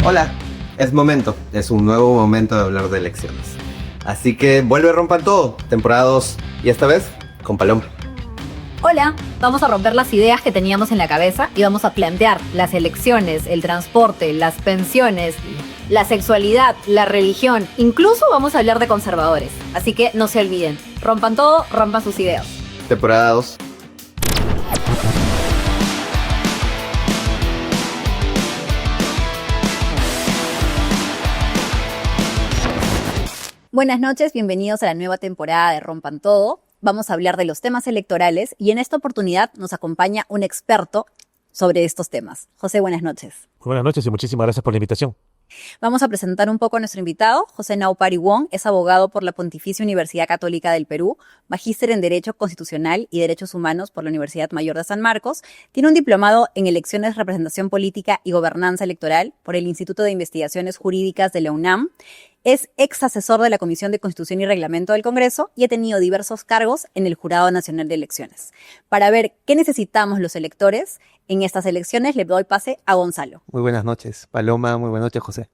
Hola, es un nuevo momento de hablar de elecciones. Así que vuelve Rompan Todo, temporada 2, y esta vez con Paloma. Hola, vamos a romper las ideas que teníamos en la cabeza y vamos a plantear las elecciones, el transporte, las pensiones, la sexualidad, la religión, incluso vamos a hablar de conservadores. Así que no se olviden, rompan todo, rompan sus ideas. Temporada 2. Buenas noches, bienvenidos a la nueva temporada de Rompan Todo. Vamos a hablar de los temas electorales y en esta oportunidad nos acompaña un experto sobre estos temas. José, buenas noches. Muy buenas noches y muchísimas gracias por la invitación. Vamos a presentar un poco a nuestro invitado. José Naupari Wong es abogado por la Pontificia Universidad Católica del Perú, magíster en Derecho Constitucional y Derechos Humanos por la Universidad Mayor de San Marcos. Tiene un diplomado en Elecciones, Representación Política y Gobernanza Electoral por el Instituto de Investigaciones Jurídicas de la UNAM. Es ex asesor de la Comisión de Constitución y Reglamento del Congreso y ha tenido diversos cargos en el Jurado Nacional de Elecciones. Para ver qué necesitamos los electores en estas elecciones, le doy pase a Gonzalo. Muy buenas noches, Paloma. Muy buenas noches, José.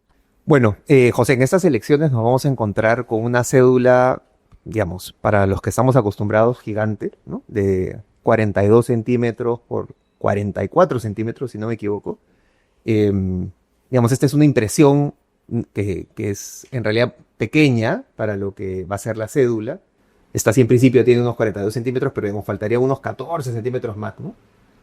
Bueno, José, en estas elecciones nos vamos a encontrar con una cédula, digamos, para los que estamos acostumbrados, gigante, ¿no? De 42 centímetros por 44 centímetros, si no me equivoco. Digamos, esta es una impresión que es en realidad pequeña para lo que va a ser la cédula. Esta sí en principio tiene unos 42 centímetros, pero nos faltaría unos 14 centímetros más, ¿no?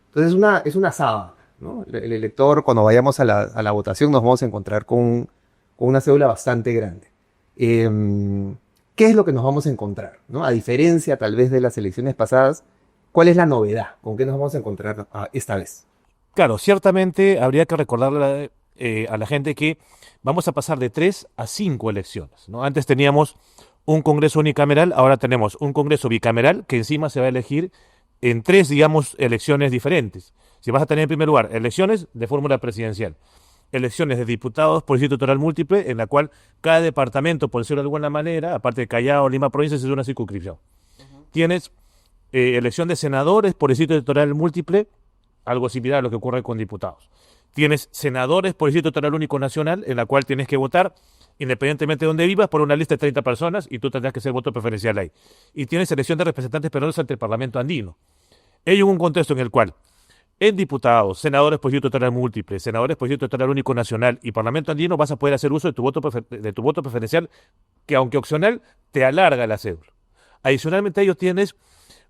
Entonces es una sábana, ¿no? El elector, cuando vayamos a la votación, nos vamos a encontrar con una cédula bastante grande. ¿Qué es lo que nos vamos a encontrar, ¿no? A diferencia tal vez de las elecciones pasadas, ¿cuál es la novedad? ¿Con qué nos vamos a encontrar esta vez? Claro, ciertamente habría que recordarle a la gente que vamos a pasar de 3 a 5 elecciones, ¿no? Antes teníamos un Congreso unicameral, ahora tenemos un Congreso bicameral que encima se va a elegir en 3, digamos, elecciones diferentes. Si vas a tener en primer lugar elecciones de fórmula presidencial, elecciones de diputados por distrito electoral múltiple, en la cual cada departamento, por decirlo de alguna manera, aparte de Callao, Lima, provincias, es una circunscripción. Tienes elección de senadores por distrito electoral múltiple, algo similar a lo que ocurre con diputados. Tienes senadores por distrito electoral único nacional, en la cual tienes que votar, independientemente de donde vivas, por una lista de 30 personas, y tú tendrás que ser voto preferencial ahí. Y tienes elección de representantes peruanos ante el Parlamento andino. Ello en un contexto en el cual en diputados, senadores por distrito electoral múltiple, senadores por distrito electoral único nacional y Parlamento andino vas a poder hacer uso de tu voto preferencial, que aunque opcional, te alarga la cédula. Adicionalmente a ello tienes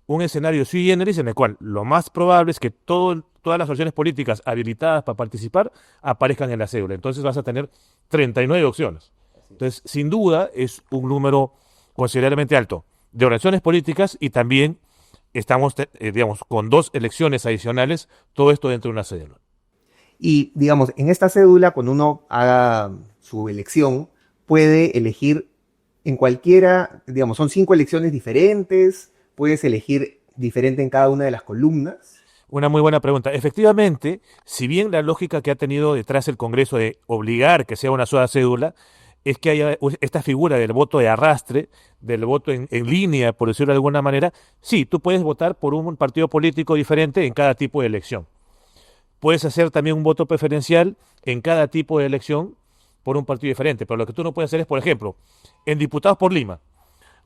un escenario sui generis en el cual lo más probable es que todas las opciones políticas habilitadas para participar aparezcan en la cédula. Entonces vas a tener 39 opciones. Entonces, sin duda, es un número considerablemente alto de organizaciones políticas y también estamos, digamos, con 2 elecciones adicionales, todo esto dentro de una cédula. Y, digamos, en esta cédula, cuando uno haga su elección, puede elegir en cualquiera, digamos, son 5 elecciones diferentes, puedes elegir diferente en cada una de las columnas. Una muy buena pregunta. Efectivamente, si bien la lógica que ha tenido detrás el Congreso de obligar que sea una sola cédula, es que haya esta figura del voto de arrastre, del voto en línea, por decirlo de alguna manera, sí, tú puedes votar por un partido político diferente en cada tipo de elección. Puedes hacer también un voto preferencial en cada tipo de elección por un partido diferente, pero lo que tú no puedes hacer es, por ejemplo, en diputados por Lima.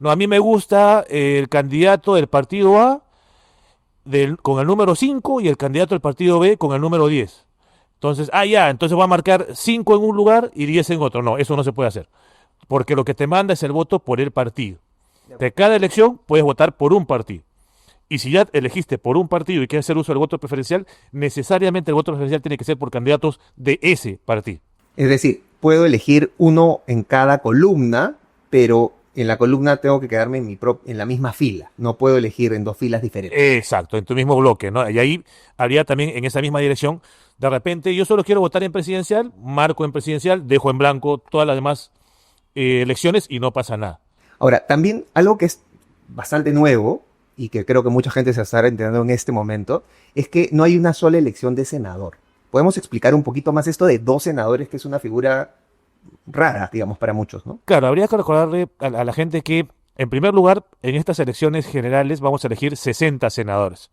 No, a mí me gusta el candidato del partido A con el número 5 y el candidato del partido B con el número 10. Entonces, entonces voy a marcar 5 en un lugar y 10 en otro. No, eso no se puede hacer. Porque lo que te manda es el voto por el partido. De cada elección puedes votar por un partido. Y si ya elegiste por un partido y quieres hacer uso del voto preferencial, necesariamente el voto preferencial tiene que ser por candidatos de ese partido. Es decir, puedo elegir uno en cada columna, pero en la columna tengo que quedarme en la misma fila. No puedo elegir en 2 filas diferentes. Exacto, en tu mismo bloque, ¿no? Y ahí habría también en esa misma dirección, de repente, yo solo quiero votar en presidencial, marco en presidencial, dejo en blanco todas las demás elecciones y no pasa nada. Ahora, también algo que es bastante nuevo y que creo que mucha gente se estará enterando en este momento, es que no hay una sola elección de senador. ¿Podemos explicar un poquito más esto de 2 senadores, que es una figura rara, digamos, para muchos, ¿no? Claro, habría que recordarle a la gente que, en primer lugar, en estas elecciones generales vamos a elegir 60 senadores,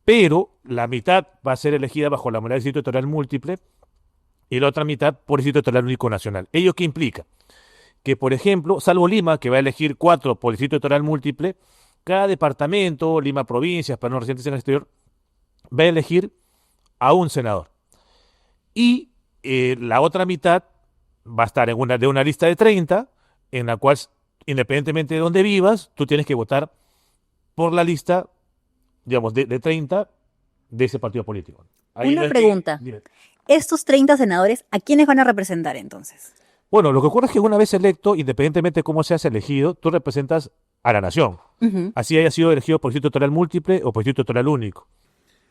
pero la mitad va a ser elegida bajo la modalidad de distrito electoral múltiple y la otra mitad por distrito electoral único nacional. ¿Ello qué implica? Que, por ejemplo, salvo Lima, que va a elegir 4 por distrito electoral múltiple, cada departamento, Lima provincias, para no residentes en el exterior, va a elegir a un senador. Y la otra mitad va a estar de una lista de 30, en la cual, independientemente de donde vivas, tú tienes que votar por la lista, digamos, de 30 de ese partido político. Ahí Una no es pregunta. dime. Estos 30 senadores, ¿a quiénes van a representar entonces? Bueno, lo que ocurre es que una vez electo, independientemente de cómo seas elegido, tú representas a la nación. Ujú. Así haya sido elegido por distrito electoral múltiple o por distrito electoral único.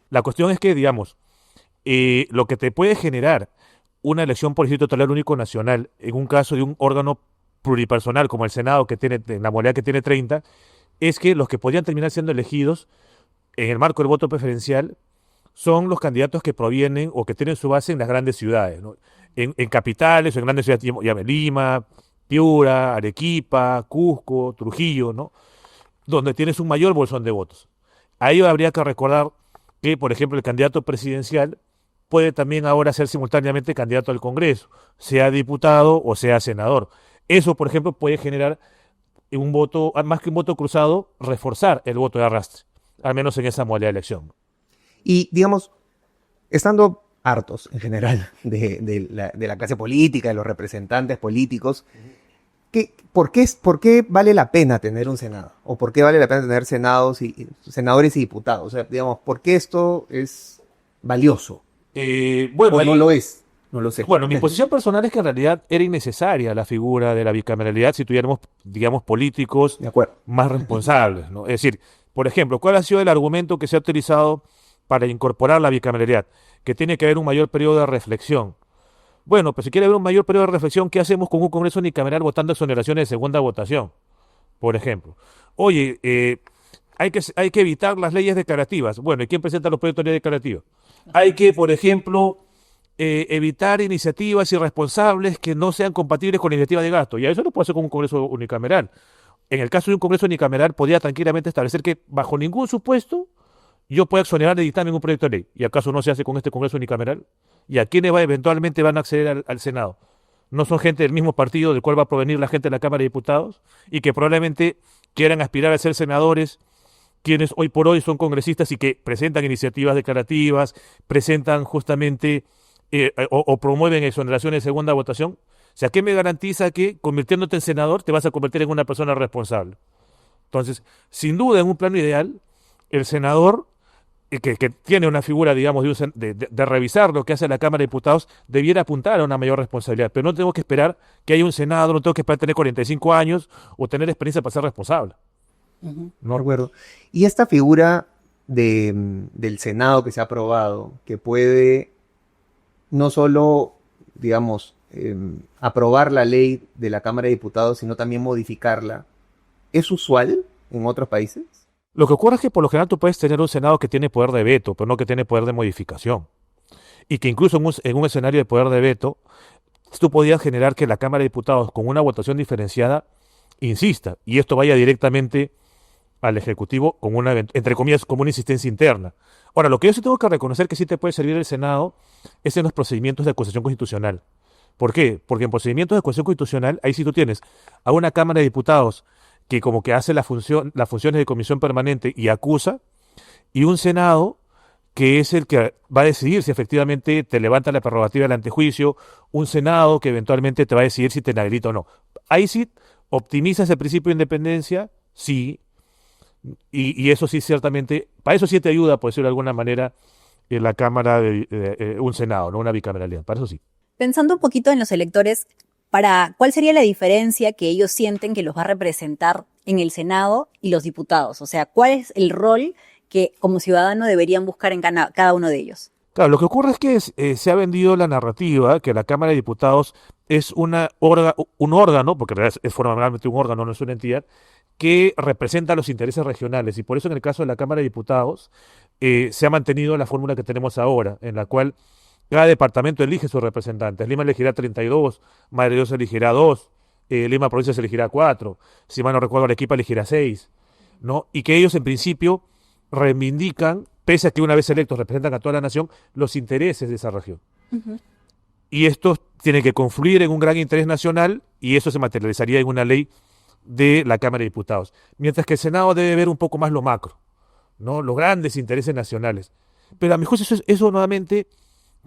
La cuestión es que, digamos, lo que te puede generar una elección por distrito electoral único nacional, en un caso de un órgano pluripersonal como el Senado, que tiene, en la modalidad que tiene 30, es que los que podrían terminar siendo elegidos en el marco del voto preferencial son los candidatos que provienen o que tienen su base en las grandes ciudades, ¿no? En capitales o en grandes ciudades, llame Lima, Piura, Arequipa, Cusco, Trujillo, ¿no? Donde tienes un mayor bolsón de votos. A ello habría que recordar que, por ejemplo, el candidato presidencial puede también ahora ser simultáneamente candidato al Congreso, sea diputado o sea senador. Eso, por ejemplo, puede generar un voto, más que un voto cruzado, reforzar el voto de arrastre, al menos en esa modalidad de elección. Y, digamos, estando hartos en general de la clase política, de los representantes políticos, ¿por qué vale la pena tener un Senado? ¿O por qué vale la pena tener senadores y diputados? O sea, digamos, ¿por qué esto es valioso? Bueno, ¿O no lo es? No lo sé. Bueno, mi posición personal es que en realidad era innecesaria la figura de la bicameralidad si tuviéramos, digamos, políticos De acuerdo. más responsables, ¿no? Es decir, por ejemplo, ¿cuál ha sido el argumento que se ha utilizado para incorporar la bicameralidad? Que tiene que haber un mayor periodo de reflexión. Bueno, pues si quiere haber un mayor periodo de reflexión, ¿qué hacemos con un Congreso unicameral votando exoneraciones de segunda votación? Por ejemplo. Oye, hay que evitar las leyes declarativas. Bueno, ¿y quién presenta los proyectos de ley declarativa? Hay que, por ejemplo, evitar iniciativas irresponsables que no sean compatibles con la iniciativa de gasto. Y eso lo puede hacer con un Congreso unicameral. En el caso de un Congreso unicameral, podría tranquilamente establecer que bajo ningún supuesto yo puedo exonerar de dictamen un proyecto de ley. ¿Y acaso no se hace con este Congreso unicameral? ¿Y a quiénes eventualmente van a acceder al Senado? ¿No son gente del mismo partido del cual va a provenir la gente de la Cámara de Diputados? Y que probablemente quieran aspirar a ser senadores, quienes hoy por hoy son congresistas y que presentan iniciativas declarativas, presentan justamente o promueven exoneraciones de segunda votación. O sea, ¿qué me garantiza que convirtiéndote en senador te vas a convertir en una persona responsable? Entonces, sin duda, en un plano ideal, el senador, que tiene una figura, digamos, de revisar lo que hace la Cámara de Diputados, debiera apuntar a una mayor responsabilidad. Pero no tengo que esperar que haya un Senado, no tengo que esperar tener 45 años o tener experiencia para ser responsable. Ujú. No recuerdo. Y esta figura del Senado que se ha aprobado, que puede no solo, digamos, aprobar la ley de la Cámara de Diputados, sino también modificarla, ¿es usual en otros países? Lo que ocurre es que por lo general tú puedes tener un Senado que tiene poder de veto, pero no que tiene poder de modificación. Y que incluso en un escenario de poder de veto, tú podías generar que la Cámara de Diputados, con una votación diferenciada, insista, y esto vaya directamente al Ejecutivo con una, entre comillas, como una insistencia interna. Ahora, lo que yo sí tengo que reconocer que sí te puede servir el Senado es en los procedimientos de acusación constitucional. ¿Por qué? Porque en procedimientos de acusación constitucional, ahí sí tú tienes a una Cámara de Diputados que como que hace las funciones de comisión permanente y acusa, y un Senado que es el que va a decidir si efectivamente te levanta la prerrogativa del antejuicio, un Senado que eventualmente te va a decidir si te inhabilita o no. Ahí sí optimizas el principio de independencia, sí, y eso sí ciertamente, para eso sí te ayuda, por decirlo de alguna manera, en la Cámara de un Senado, no una bicameralidad, para eso sí. Pensando un poquito en los electores, ¿cuál sería la diferencia que ellos sienten que los va a representar en el Senado y los diputados? O sea, ¿cuál es el rol que como ciudadano deberían buscar en cada uno de ellos? Claro, lo que ocurre es que se ha vendido la narrativa que la Cámara de Diputados es un órgano, porque en realidad es formalmente un órgano, no es una entidad, que representa los intereses regionales. Y por eso en el caso de la Cámara de Diputados se ha mantenido la fórmula que tenemos ahora, en la cual cada departamento elige sus representantes. Lima elegirá 32, Madre de Dios elegirá 2, Lima Provincia se elegirá 4, si mal no recuerdo Arequipa elegirá 6, ¿no? Y que ellos en principio reivindican, pese a que una vez electos representan a toda la nación, los intereses de esa región. Uh-huh. y esto tiene que confluir en un gran interés nacional y eso se materializaría en una ley de la Cámara de Diputados. Mientras que el Senado debe ver un poco más lo macro, ¿no? Los grandes intereses nacionales. Pero a mi juicio eso nuevamente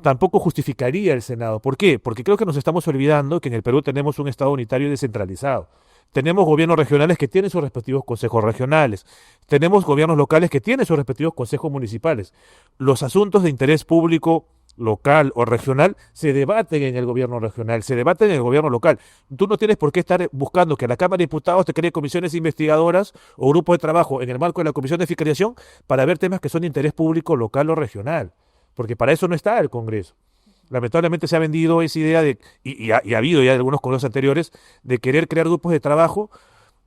tampoco justificaría el Senado. ¿Por qué? Porque creo que nos estamos olvidando que en el Perú tenemos un Estado unitario y descentralizado. Tenemos gobiernos regionales que tienen sus respectivos consejos regionales. Tenemos gobiernos locales que tienen sus respectivos consejos municipales. Los asuntos de interés público local o regional se debaten en el gobierno regional, se debaten en el gobierno local. Tú no tienes por qué estar buscando que la Cámara de Diputados te cree comisiones investigadoras o grupos de trabajo en el marco de la Comisión de Fiscalización para ver temas que son de interés público local o regional, porque para eso no está el Congreso. Lamentablemente se ha vendido esa idea y ha habido ya algunos congresos anteriores, de querer crear grupos de trabajo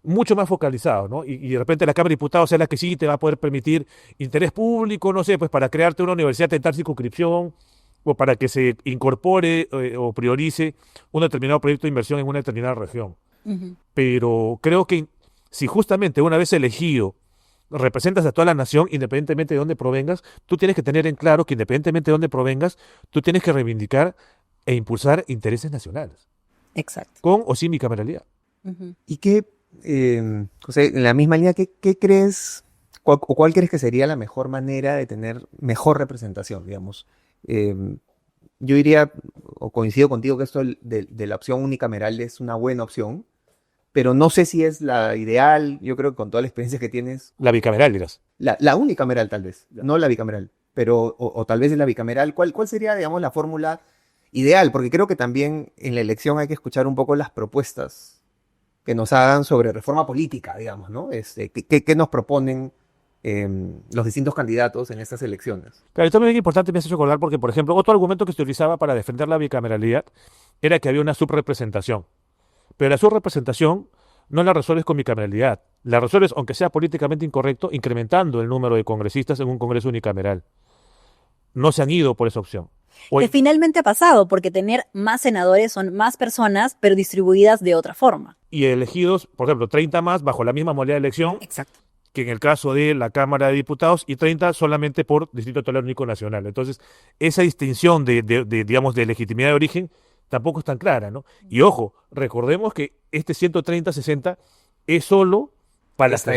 mucho más focalizados, ¿no? Y de repente la Cámara de Diputados es la que sí te va a poder permitir interés público, no sé, pues para crearte una universidad en tal circunscripción, o para que se incorpore o priorice un determinado proyecto de inversión en una determinada región. Pero creo que si justamente una vez elegido representas a toda la nación, independientemente de dónde provengas, tú tienes que tener en claro que independientemente de dónde provengas, tú tienes que reivindicar e impulsar intereses nacionales, Exacto. con o sin bicameralidad. ¿Y qué, José, en la misma línea, qué crees, cuál crees que sería la mejor manera de tener mejor representación, digamos? Yo diría, o coincido contigo, que esto de la opción unicameral es una buena opción, pero no sé si es la ideal. Yo creo que con toda la experiencia que tienes, La bicameral, dirás. la unicameral tal vez, no la bicameral, pero o tal vez es la bicameral. ¿Cuál sería, digamos, la fórmula ideal? Porque creo que también en la elección hay que escuchar un poco las propuestas que nos hagan sobre reforma política, digamos, ¿no? ¿Qué nos proponen los distintos candidatos en estas elecciones? Claro, esto es muy importante, me hace recordar, porque, por ejemplo, otro argumento que se utilizaba para defender la bicameralidad era que había una subrepresentación. Pero la subrepresentación no la resuelves con bicameralidad. La resuelves, aunque sea políticamente incorrecto, incrementando el número de congresistas en un Congreso unicameral. No se han ido por esa opción. Que finalmente ha pasado, porque tener más senadores son más personas, pero distribuidas de otra forma. Y elegidos, por ejemplo, 30 más bajo la misma modalidad de elección Exacto. que en el caso de la Cámara de Diputados, y 30 solamente por Distrito Electoral Único Nacional. Entonces, esa distinción digamos, de legitimidad de origen tampoco es tan clara, ¿no? Y ojo, recordemos que este 130-60 es solo para esta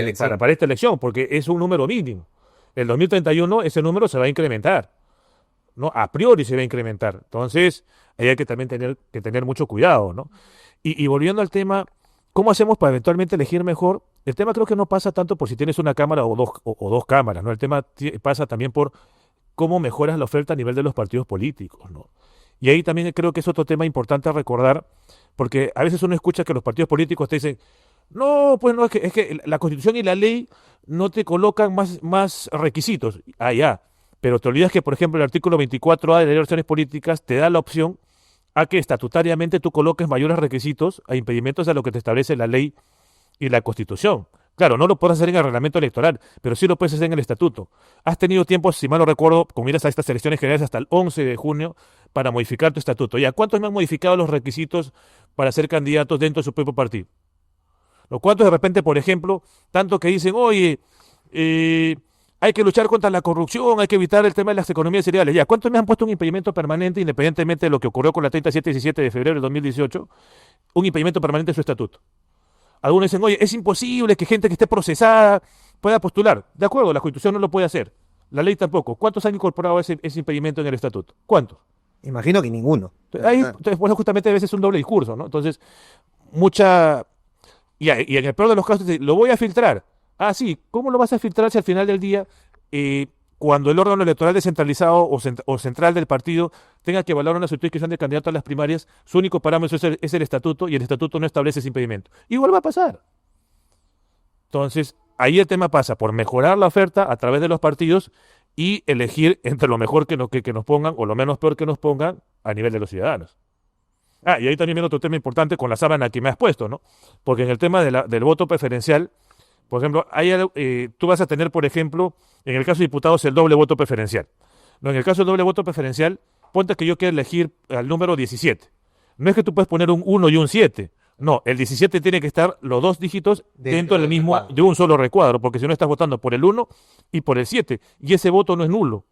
elección, porque es un número mínimo. El 2031 ese número se va a incrementar, ¿no? A priori se va a incrementar. Entonces, ahí hay que también tener mucho cuidado, ¿no? Y volviendo al tema, ¿cómo hacemos para eventualmente elegir mejor? El tema creo que no pasa tanto por si tienes una cámara o dos cámaras, ¿no? El tema pasa también por cómo mejoras la oferta a nivel de los partidos políticos, ¿no? Y ahí también creo que es otro tema importante a recordar, porque a veces uno escucha que los partidos políticos te dicen, no, pues no, es que la Constitución y la ley no te colocan más requisitos. Ah, ya. Pero te olvidas que, por ejemplo, el artículo 24A de la Ley de Relaciones Políticas te da la opción a que estatutariamente tú coloques mayores requisitos a impedimentos a lo que te establece la ley y la Constitución. Claro, no lo puedes hacer en el reglamento electoral, pero sí lo puedes hacer en el estatuto. Has tenido tiempo, si mal no recuerdo, con miras a estas elecciones generales hasta el 11 de junio para modificar tu estatuto. ¿Y a cuántos me han modificado los requisitos para ser candidatos dentro de su propio partido? ¿Los cuantos de repente, por ejemplo, tanto que dicen, oye, hay que luchar contra la corrupción, hay que evitar el tema de las economías cereales? Ya, ¿cuántos me han puesto un impedimento permanente, independientemente de lo que ocurrió con la 37-17 de febrero de 2018, un impedimento permanente en su estatuto? Algunos dicen, oye, es imposible que gente que esté procesada pueda postular. De acuerdo, la Constitución no lo puede hacer. La ley tampoco. ¿Cuántos han incorporado ese impedimento en el estatuto? ¿Cuántos? Imagino que ninguno. Ahí, entonces, bueno, justamente a veces es un doble discurso, ¿no? Entonces, y en el peor de los casos, lo voy a filtrar. Ah, sí, ¿cómo lo vas a filtrar si al final del día, cuando el órgano electoral descentralizado o central del partido tenga que evaluar una solicitud de inscripción de candidato a las primarias, su único parámetro es el estatuto y el estatuto no establece ese impedimento? Igual va a pasar. Entonces, ahí el tema pasa por mejorar la oferta a través de los partidos y elegir entre lo mejor que nos pongan o lo menos peor que nos pongan a nivel de los ciudadanos. Ah, y ahí también viene otro tema importante con la sábana que me has puesto, ¿no? Porque en el tema del voto preferencial, por ejemplo, tú vas a tener, por ejemplo, en el caso de diputados, el doble voto preferencial. No, en el caso del doble voto preferencial, ponte que yo quiero elegir al número 17. No es que tú puedes poner un 1 y un 7. No, el 17 tiene que estar los dos dígitos dentro del mismo, de un solo recuadro, porque si no estás votando por el 1 y por el 7, y ese voto no es nulo.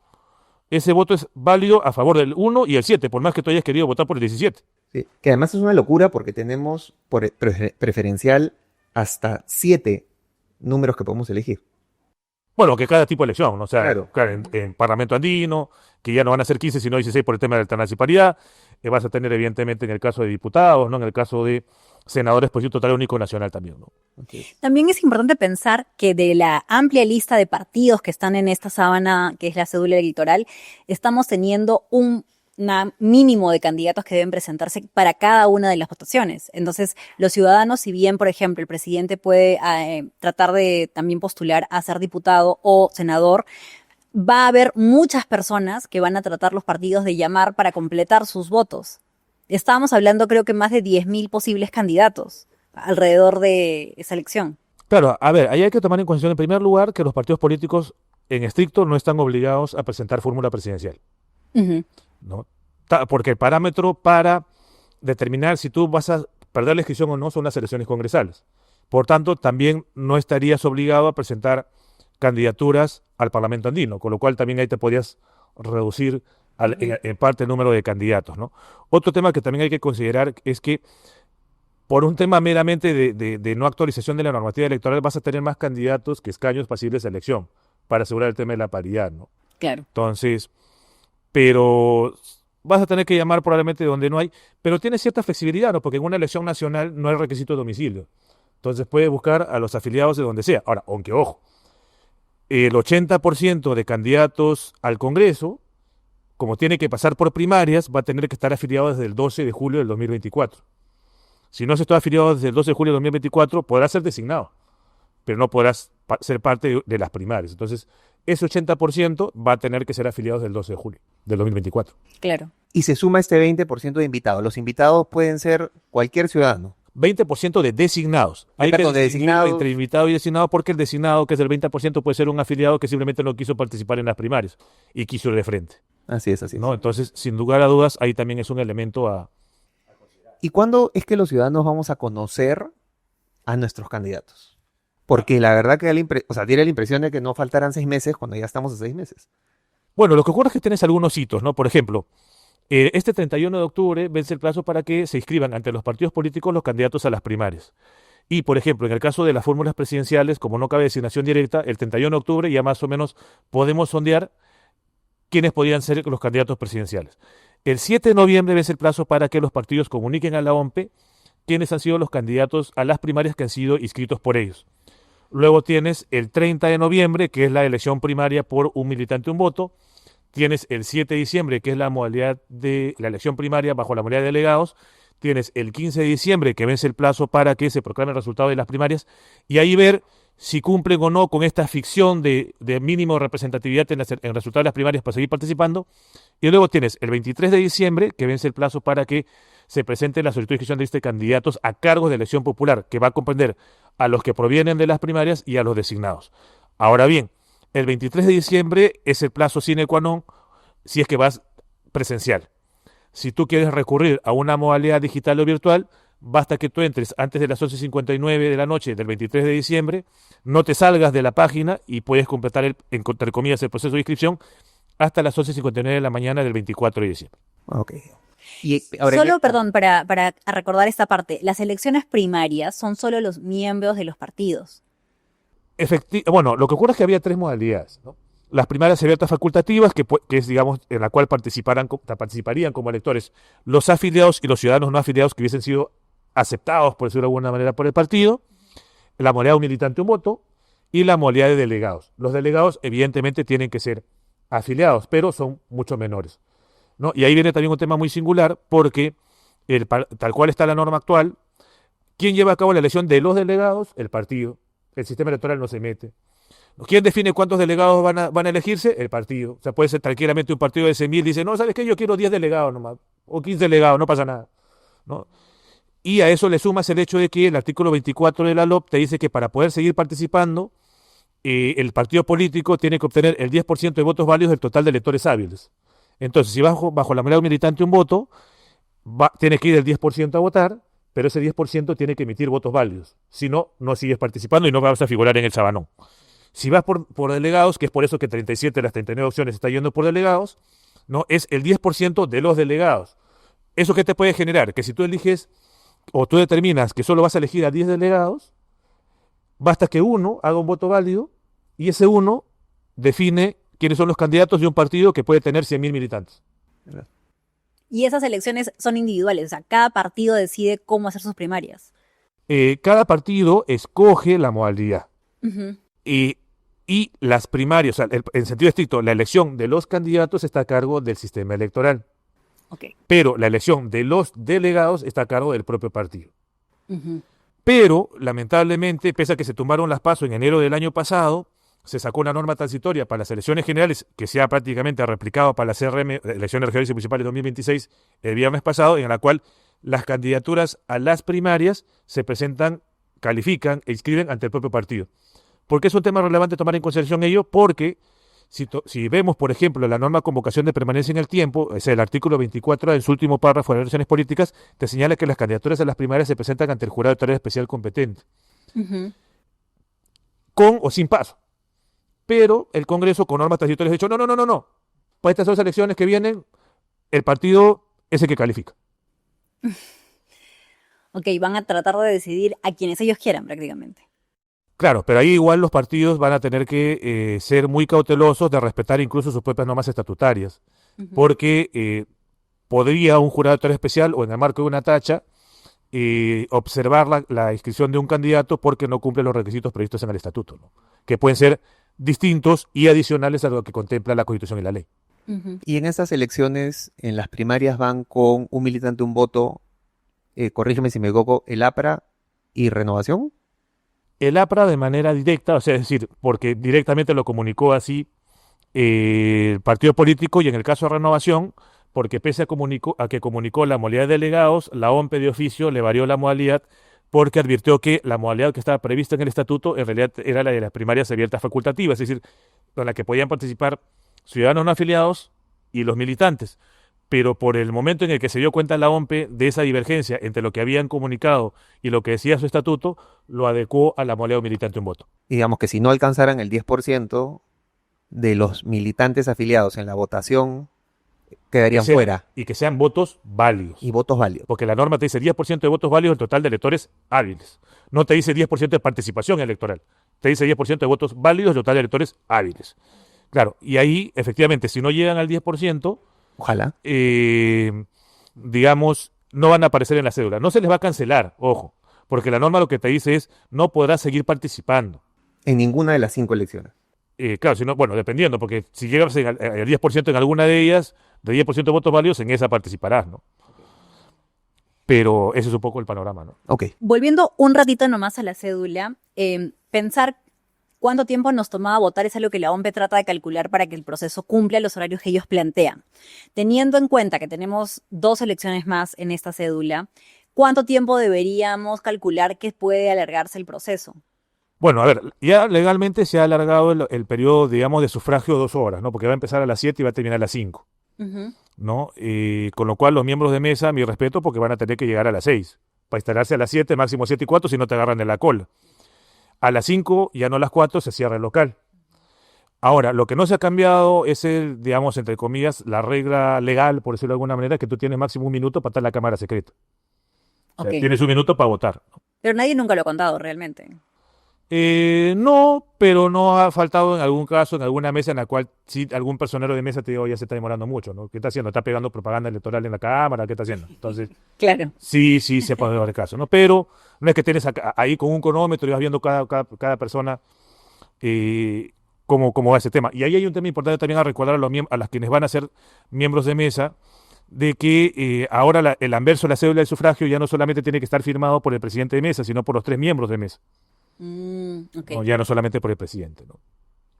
ese voto es válido a favor del 1 y el 7, por más que tú hayas querido votar por el 17. Sí, que además es una locura porque tenemos por preferencial hasta 7 números que podemos elegir. Bueno, que cada tipo de elección, ¿no? O sea, Claro. claro, en Parlamento Andino, que ya no van a ser 15, sino 16 por el tema de alternancia y paridad. Vas a tener, evidentemente, en el caso de diputados, ¿no? En el caso de senadores, pues sí, total único nacional también, ¿no? También es importante pensar que de la amplia lista de partidos que están en esta sábana, que es la cédula electoral, estamos teniendo un mínimo de candidatos que deben presentarse para cada una de las votaciones. Entonces, los ciudadanos, si bien, por ejemplo, el presidente puede tratar de también postular a ser diputado o senador, va a haber muchas personas que van a tratar los partidos de llamar para completar sus votos. Estábamos hablando, creo que más de 10.000 posibles candidatos alrededor de esa elección. Claro, a ver, ahí hay que tomar en consideración, en primer lugar, que los partidos políticos, en estricto, no están obligados a presentar fórmula presidencial, Ujú. ¿no? Porque el parámetro para determinar si tú vas a perder la inscripción o no son las elecciones congresales. Por tanto, también no estarías obligado a presentar candidaturas al Parlamento andino, con lo cual también ahí te podías reducir en parte el número de candidatos, ¿no? Otro tema que también hay que considerar es que por un tema meramente de no actualización de la normativa electoral vas a tener más candidatos que escaños pasibles de elección para asegurar el tema de la paridad, ¿no? Claro. Entonces, pero vas a tener que llamar probablemente donde no hay, pero tiene cierta flexibilidad, ¿no? Porque en una elección nacional no hay requisito de domicilio. Entonces puedes buscar a los afiliados de donde sea. Ahora, aunque ojo, el 80% de candidatos al Congreso, como tiene que pasar por primarias, va a tener que estar afiliado desde el 12 de julio del 2024. Si no se está afiliado desde el 12 de julio del 2024, podrás ser designado, pero no podrás ser parte de las primarias. Entonces, ese 80% va a tener que ser afiliado desde el 12 de julio del 2024. Claro. Y se suma este 20% de invitados. Los invitados pueden ser cualquier ciudadano. 20% de designados. Hay Perdón, que de distinguir designados. entre invitado y designado porque el designado, que es el 20%, puede ser un afiliado que simplemente no quiso participar en las primarias y quiso ir de frente, Así es, así es. ¿no? Entonces, sin lugar a dudas, ahí también es un elemento a... ¿Y cuándo es que los ciudadanos vamos a conocer a nuestros candidatos? Porque la verdad que tiene la impresión de que no faltarán 6 meses cuando ya estamos a 6 meses. Bueno, lo que ocurre es que tienes algunos hitos, ¿no? Por ejemplo, este 31 de octubre vence el plazo para que se inscriban ante los partidos políticos los candidatos a las primarias. Y, por ejemplo, en el caso de las fórmulas presidenciales, como no cabe designación directa, el 31 de octubre ya más o menos podemos sondear quiénes podrían ser los candidatos presidenciales. El 7 de noviembre vence el plazo para que los partidos comuniquen a la OMPE quiénes han sido los candidatos a las primarias que han sido inscritos por ellos. Luego tienes el 30 de noviembre, que es la elección primaria por un militante, un voto. Tienes el 7 de diciembre, que es la modalidad de la elección primaria bajo la modalidad de delegados. Tienes el 15 de diciembre, que vence el plazo para que se proclame el resultado de las primarias. Y ahí ver si cumplen o no con esta ficción de mínimo representatividad en el resultado de las primarias para seguir participando. Y luego tienes el 23 de diciembre, que vence el plazo para que se presente la solicitud de inscripción de lista de candidatos a cargos de elección popular, que va a comprender a los que provienen de las primarias y a los designados. Ahora bien, el 23 de diciembre es el plazo sine qua non si es que vas presencial. Si tú quieres recurrir a una modalidad digital o virtual, basta que tú entres antes de las 11:59 de la noche del 23 de diciembre, no te salgas de la página y puedes completar, entre comillas, el proceso de inscripción hasta las 11:59 de la mañana del 24 de diciembre. Ok. Y ahora, Solo, perdón, para recordar esta parte, las elecciones primarias son solo los miembros de los partidos. Bueno, lo que ocurre es que había 3 modalidades, ¿no? Las primarias abiertas facultativas, que es, digamos, en la cual participarían como electores los afiliados y los ciudadanos no afiliados que hubiesen sido aceptados, por decirlo de alguna manera, por el partido. La modalidad un militante, un voto, y la modalidad de delegados. Los delegados, evidentemente, tienen que ser afiliados, pero son mucho menores, ¿no? Y ahí viene también un tema muy singular, porque tal cual está la norma actual, ¿quién lleva a cabo la elección de los delegados? El partido. El sistema electoral no se mete. ¿Quién define cuántos delegados van a elegirse? El partido. O sea, puede ser tranquilamente un partido de 100.000, dice, no, ¿sabes qué? Yo quiero 10 delegados nomás, o 15 delegados, no pasa nada, ¿no? Y a eso le sumas el hecho de que el artículo 24 de la LOP te dice que para poder seguir participando, el partido político tiene que obtener el 10% de votos válidos del total de electores hábiles. Entonces, si bajo la modalidad militante un voto, tienes que ir el 10% a votar, pero ese 10% tiene que emitir votos válidos. Si no, no sigues participando y no vas a figurar en el sabanón. Si vas por delegados, que es por eso que 37 de las 39 opciones está yendo por delegados, ¿no? Es el 10% de los delegados. ¿Eso qué te puede generar? Que si tú eliges o tú determinas que solo vas a elegir a 10 delegados, basta que uno haga un voto válido y ese uno define quiénes son los candidatos de un partido que puede tener 100.000 militantes. Y esas elecciones son individuales, o sea, cada partido decide cómo hacer sus primarias. Cada partido escoge la modalidad. Ujú. Y las primarias, o sea, en sentido estricto, la elección de los candidatos está a cargo del sistema electoral. Ok. Pero la elección de los delegados está a cargo del propio partido. Ujú. Pero, lamentablemente, pese a que se tumbaron las PASO en enero del año pasado, se sacó una norma transitoria para las elecciones generales que se ha prácticamente replicado para las CRM, elecciones regionales y municipales 2026, el viernes pasado, en la cual las candidaturas a las primarias se presentan, califican e inscriben ante el propio partido. ¿Por qué es un tema relevante tomar en consideración ello? Porque si vemos, por ejemplo, la norma convocación de permanencia en el tiempo, es el artículo 24 en su último párrafo de las elecciones políticas, te señala que las candidaturas a las primarias se presentan ante el jurado de tarea especial competente, Ujú. con o sin paso. Pero el Congreso, con normas transitorias, ha dicho, no. Para estas dos elecciones que vienen, el partido es el que califica. Ok, van a tratar de decidir a quienes ellos quieran prácticamente. Claro, pero ahí igual los partidos van a tener que ser muy cautelosos de respetar incluso sus propias normas estatutarias, Ujú. porque podría un jurado de tarea especial o en el marco de una tacha observar la inscripción de un candidato porque no cumple los requisitos previstos en el estatuto, ¿no? Que pueden ser distintos y adicionales a lo que contempla la Constitución y la ley. Ujú. Y en estas elecciones, en las primarias van con un militante, un voto, corrígeme si me equivoco, el APRA y Renovación. El APRA de manera directa, o sea, es decir, porque directamente lo comunicó así el partido político y en el caso de Renovación, porque pese a que comunicó la modalidad de delegados, la OMPE de oficio le varió la modalidad porque advirtió que la modalidad que estaba prevista en el estatuto en realidad era la de las primarias abiertas facultativas, es decir, con la que podían participar ciudadanos no afiliados y los militantes. Pero por el momento en el que se dio cuenta la OMPE de esa divergencia entre lo que habían comunicado y lo que decía su estatuto, lo adecuó a la modalidad de militante un voto. Y digamos que si no alcanzaran el 10% de los militantes afiliados en la votación, quedarían fuera. Y que sean votos válidos. Y votos válidos. Porque la norma te dice 10% de votos válidos del total de electores hábiles. No te dice 10% de participación electoral. Te dice 10% de votos válidos del total de electores hábiles. Claro, y ahí, efectivamente, si no llegan al 10%, Ojalá. digamos, no van a aparecer en la cédula. No se les va a cancelar, ojo, porque la norma lo que te dice es no podrás seguir participando. En ninguna de las 5 elecciones. Claro, si no, bueno, dependiendo, porque si llegas al 10% en alguna de ellas, de 10% de votos válidos, en esa participarás, ¿no? Pero ese es un poco el panorama, ¿no? Ok. Volviendo un ratito nomás a la cédula, pensar cuánto tiempo nos tomaba votar es algo que la OMPE trata de calcular para que el proceso cumpla los horarios que ellos plantean. Teniendo en cuenta que tenemos 2 elecciones más en esta cédula, ¿cuánto tiempo deberíamos calcular que puede alargarse el proceso? Bueno, a ver, ya legalmente se ha alargado el periodo, digamos, de sufragio 2 horas, ¿no? Porque va a empezar a las 7 y va a terminar a las 5, Ujú. ¿no? Con lo cual los miembros de mesa, mi respeto, porque van a tener que llegar a las 6, para instalarse a las 7, máximo 7 y 4, si no te agarran de la cola. A las 5, ya no a las 4, se cierra el local. Ahora, lo que no se ha cambiado es digamos, entre comillas, la regla legal, por decirlo de alguna manera, que tú tienes máximo 1 minuto para estar en la cámara secreta. O sea, Ok. tienes 1 minuto para votar. Pero nadie nunca lo ha contado realmente. No, pero no ha faltado en algún caso, en alguna mesa en la cual sí algún personero de mesa te digo, ya se está demorando mucho, ¿no? ¿Qué está haciendo? ¿Está pegando propaganda electoral en la cámara? ¿Qué está haciendo? Entonces, Claro. sí, se puede dar el caso, ¿no? Pero no es que tienes ahí con un cronómetro y vas viendo cada persona cómo va ese tema. Y ahí hay un tema importante también a recordar a las quienes van a ser miembros de mesa, de que ahora el anverso de la cédula de sufragio ya no solamente tiene que estar firmado por el presidente de mesa, sino por los 3 miembros de mesa. Ok, ¿No? Ya no solamente por el presidente, ¿no?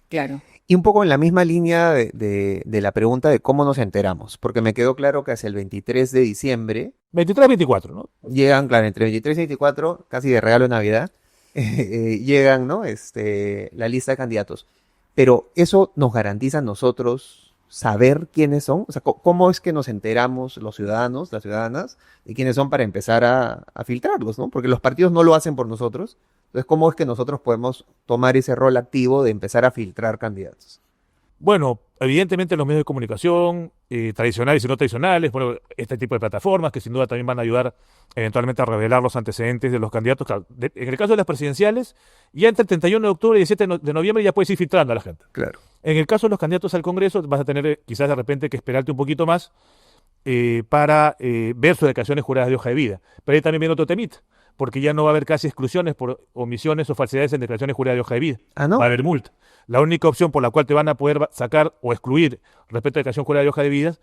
claro. Y un poco en la misma línea de la pregunta de cómo nos enteramos, porque me quedó claro que hacia el 23 de diciembre 23-24, ¿no? llegan, claro, entre 23 y 24, casi de regalo de Navidad, llegan, ¿no? La lista de candidatos. Pero eso nos garantiza a nosotros saber quiénes son, o sea, cómo es que nos enteramos los ciudadanos, las ciudadanas, de quiénes son para empezar a filtrarlos, ¿no? Porque los partidos no lo hacen por nosotros, Entonces, ¿cómo es que nosotros podemos tomar ese rol activo de empezar a filtrar candidatos? Bueno, evidentemente los medios de comunicación, tradicionales y no tradicionales, bueno, este tipo de plataformas que sin duda también van a ayudar eventualmente a revelar los antecedentes de los candidatos. Claro, en el caso de las presidenciales, ya entre el 31 de octubre y el 7 de noviembre ya puedes ir filtrando a la gente. Claro. En el caso de los candidatos al Congreso, vas a tener quizás de repente que esperarte un poquito más para ver sus declaraciones juradas de hoja de vida. Pero ahí también viene otro temita, porque ya no va a haber casi exclusiones por omisiones o falsedades en declaraciones juradas de hoja de vida. Ah, ¿no? Va a haber multa. La única opción por la cual te van a poder sacar o excluir respecto a declaración jurada de hoja de vida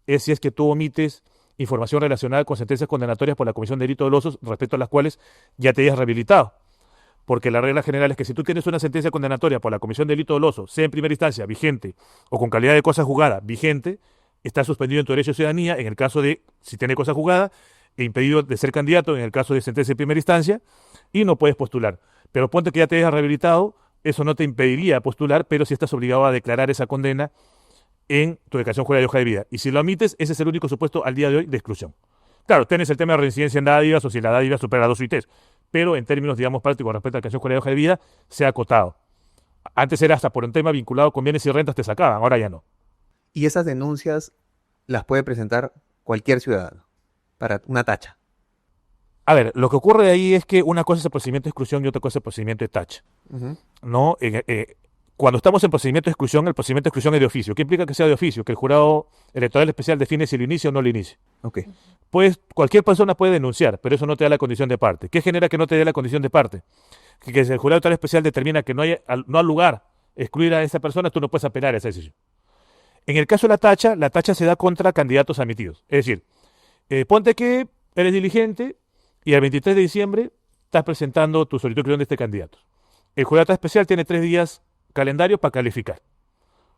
es si es que tú omites información relacionada con sentencias condenatorias por la comisión de delitos dolosos respecto a las cuales ya te hayas rehabilitado. Porque la regla general es que si tú tienes una sentencia condenatoria por la comisión de delito doloso, sea en primera instancia vigente o con calidad de cosa juzgada vigente, está suspendido en tu derecho de ciudadanía en el caso de, si tiene cosa juzgada, e impedido de ser candidato en el caso de sentencia en primera instancia, y no puedes postular. Pero ponte que ya te hayas rehabilitado, eso no te impediría postular, pero sí estás obligado a declarar esa condena en tu declaración jurada de hoja de vida. Y si lo omites, ese es el único supuesto al día de hoy de exclusión. Claro, tienes el tema de reincidencia en dádivas o si la dádiva supera 2 UITs, pero en términos, digamos, prácticos respecto a la declaración jurada de hoja de vida, se ha acotado. Antes era hasta por un tema vinculado con bienes y rentas te sacaban, ahora ya no. Y esas denuncias las puede presentar cualquier ciudadano para una tacha. A ver, lo que ocurre ahí es que una cosa es el procedimiento de exclusión y otra cosa es el procedimiento de tacha. ¿No? Cuando estamos en procedimiento de exclusión, el procedimiento de exclusión es de oficio. ¿Qué implica que sea de oficio? Que el jurado electoral especial define si lo inicia o no lo inicia. Ok. Pues cualquier persona puede denunciar, pero eso no te da la condición de parte. ¿Qué genera que no te dé la condición de parte? Que si el jurado electoral especial determina que no hay lugar excluir a esa persona, tú no puedes apelar a esa decisión. En el caso de la tacha se da contra candidatos admitidos. Es decir, ponte que eres diligente y el 23 de diciembre estás presentando tu solicitud de este candidato. El jurado especial tiene 3 días calendario para calificar.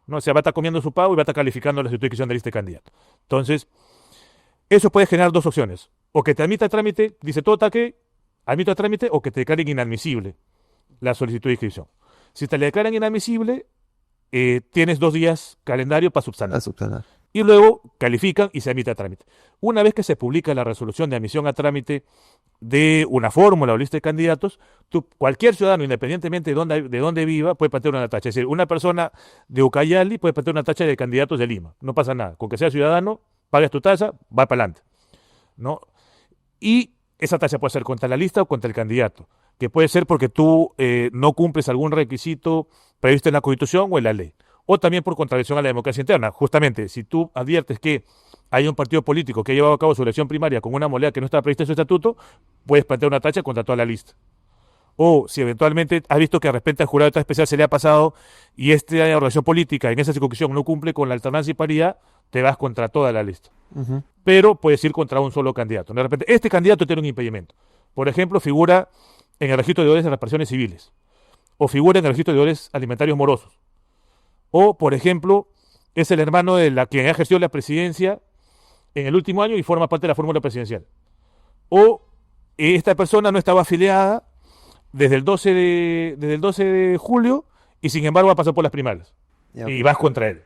¿No? O sea, va a estar comiendo su pavo y va a estar calificando la solicitud de este candidato. Entonces, eso puede generar 2 opciones. O que te admita el trámite, dice todo ataque, admito el trámite, o que te declaren inadmisible la solicitud de inscripción. Si te la declaran inadmisible, tienes 2 días calendario para subsanar. A subsanar. Y luego califican y se admite a trámite. Una vez que se publica la resolución de admisión a trámite de una fórmula o lista de candidatos, cualquier ciudadano, independientemente de dónde viva, puede plantear una tacha. Es decir, una persona de Ucayali puede plantear una tacha de candidatos de Lima. No pasa nada. Con que sea ciudadano, pagas tu tasa, va para adelante, ¿no? Y esa tacha puede ser contra la lista o contra el candidato, que puede ser porque tú no cumples algún requisito previsto en la Constitución o en la ley. O también por contradicción a la democracia interna. Justamente, si tú adviertes que hay un partido político que ha llevado a cabo su elección primaria con una modalidad que no estaba prevista en su estatuto, puedes plantear una tacha contra toda la lista. O si eventualmente has visto que de repente al jurado electoral especial se le ha pasado y esta organización política en esa circunscripción no cumple con la alternancia y paridad, te vas contra toda la lista. Pero puedes ir contra un solo candidato. De repente, este candidato tiene un impedimento. Por ejemplo, figura en el registro de deudores de reparaciones civiles. O figura en el registro de deudores alimentarios morosos. O, por ejemplo, es el hermano de quien ha ejercido la presidencia en el último año y forma parte de la fórmula presidencial. O esta persona no estaba afiliada desde el 12 de julio y sin embargo va a pasar por las primarias. Y vas contra él.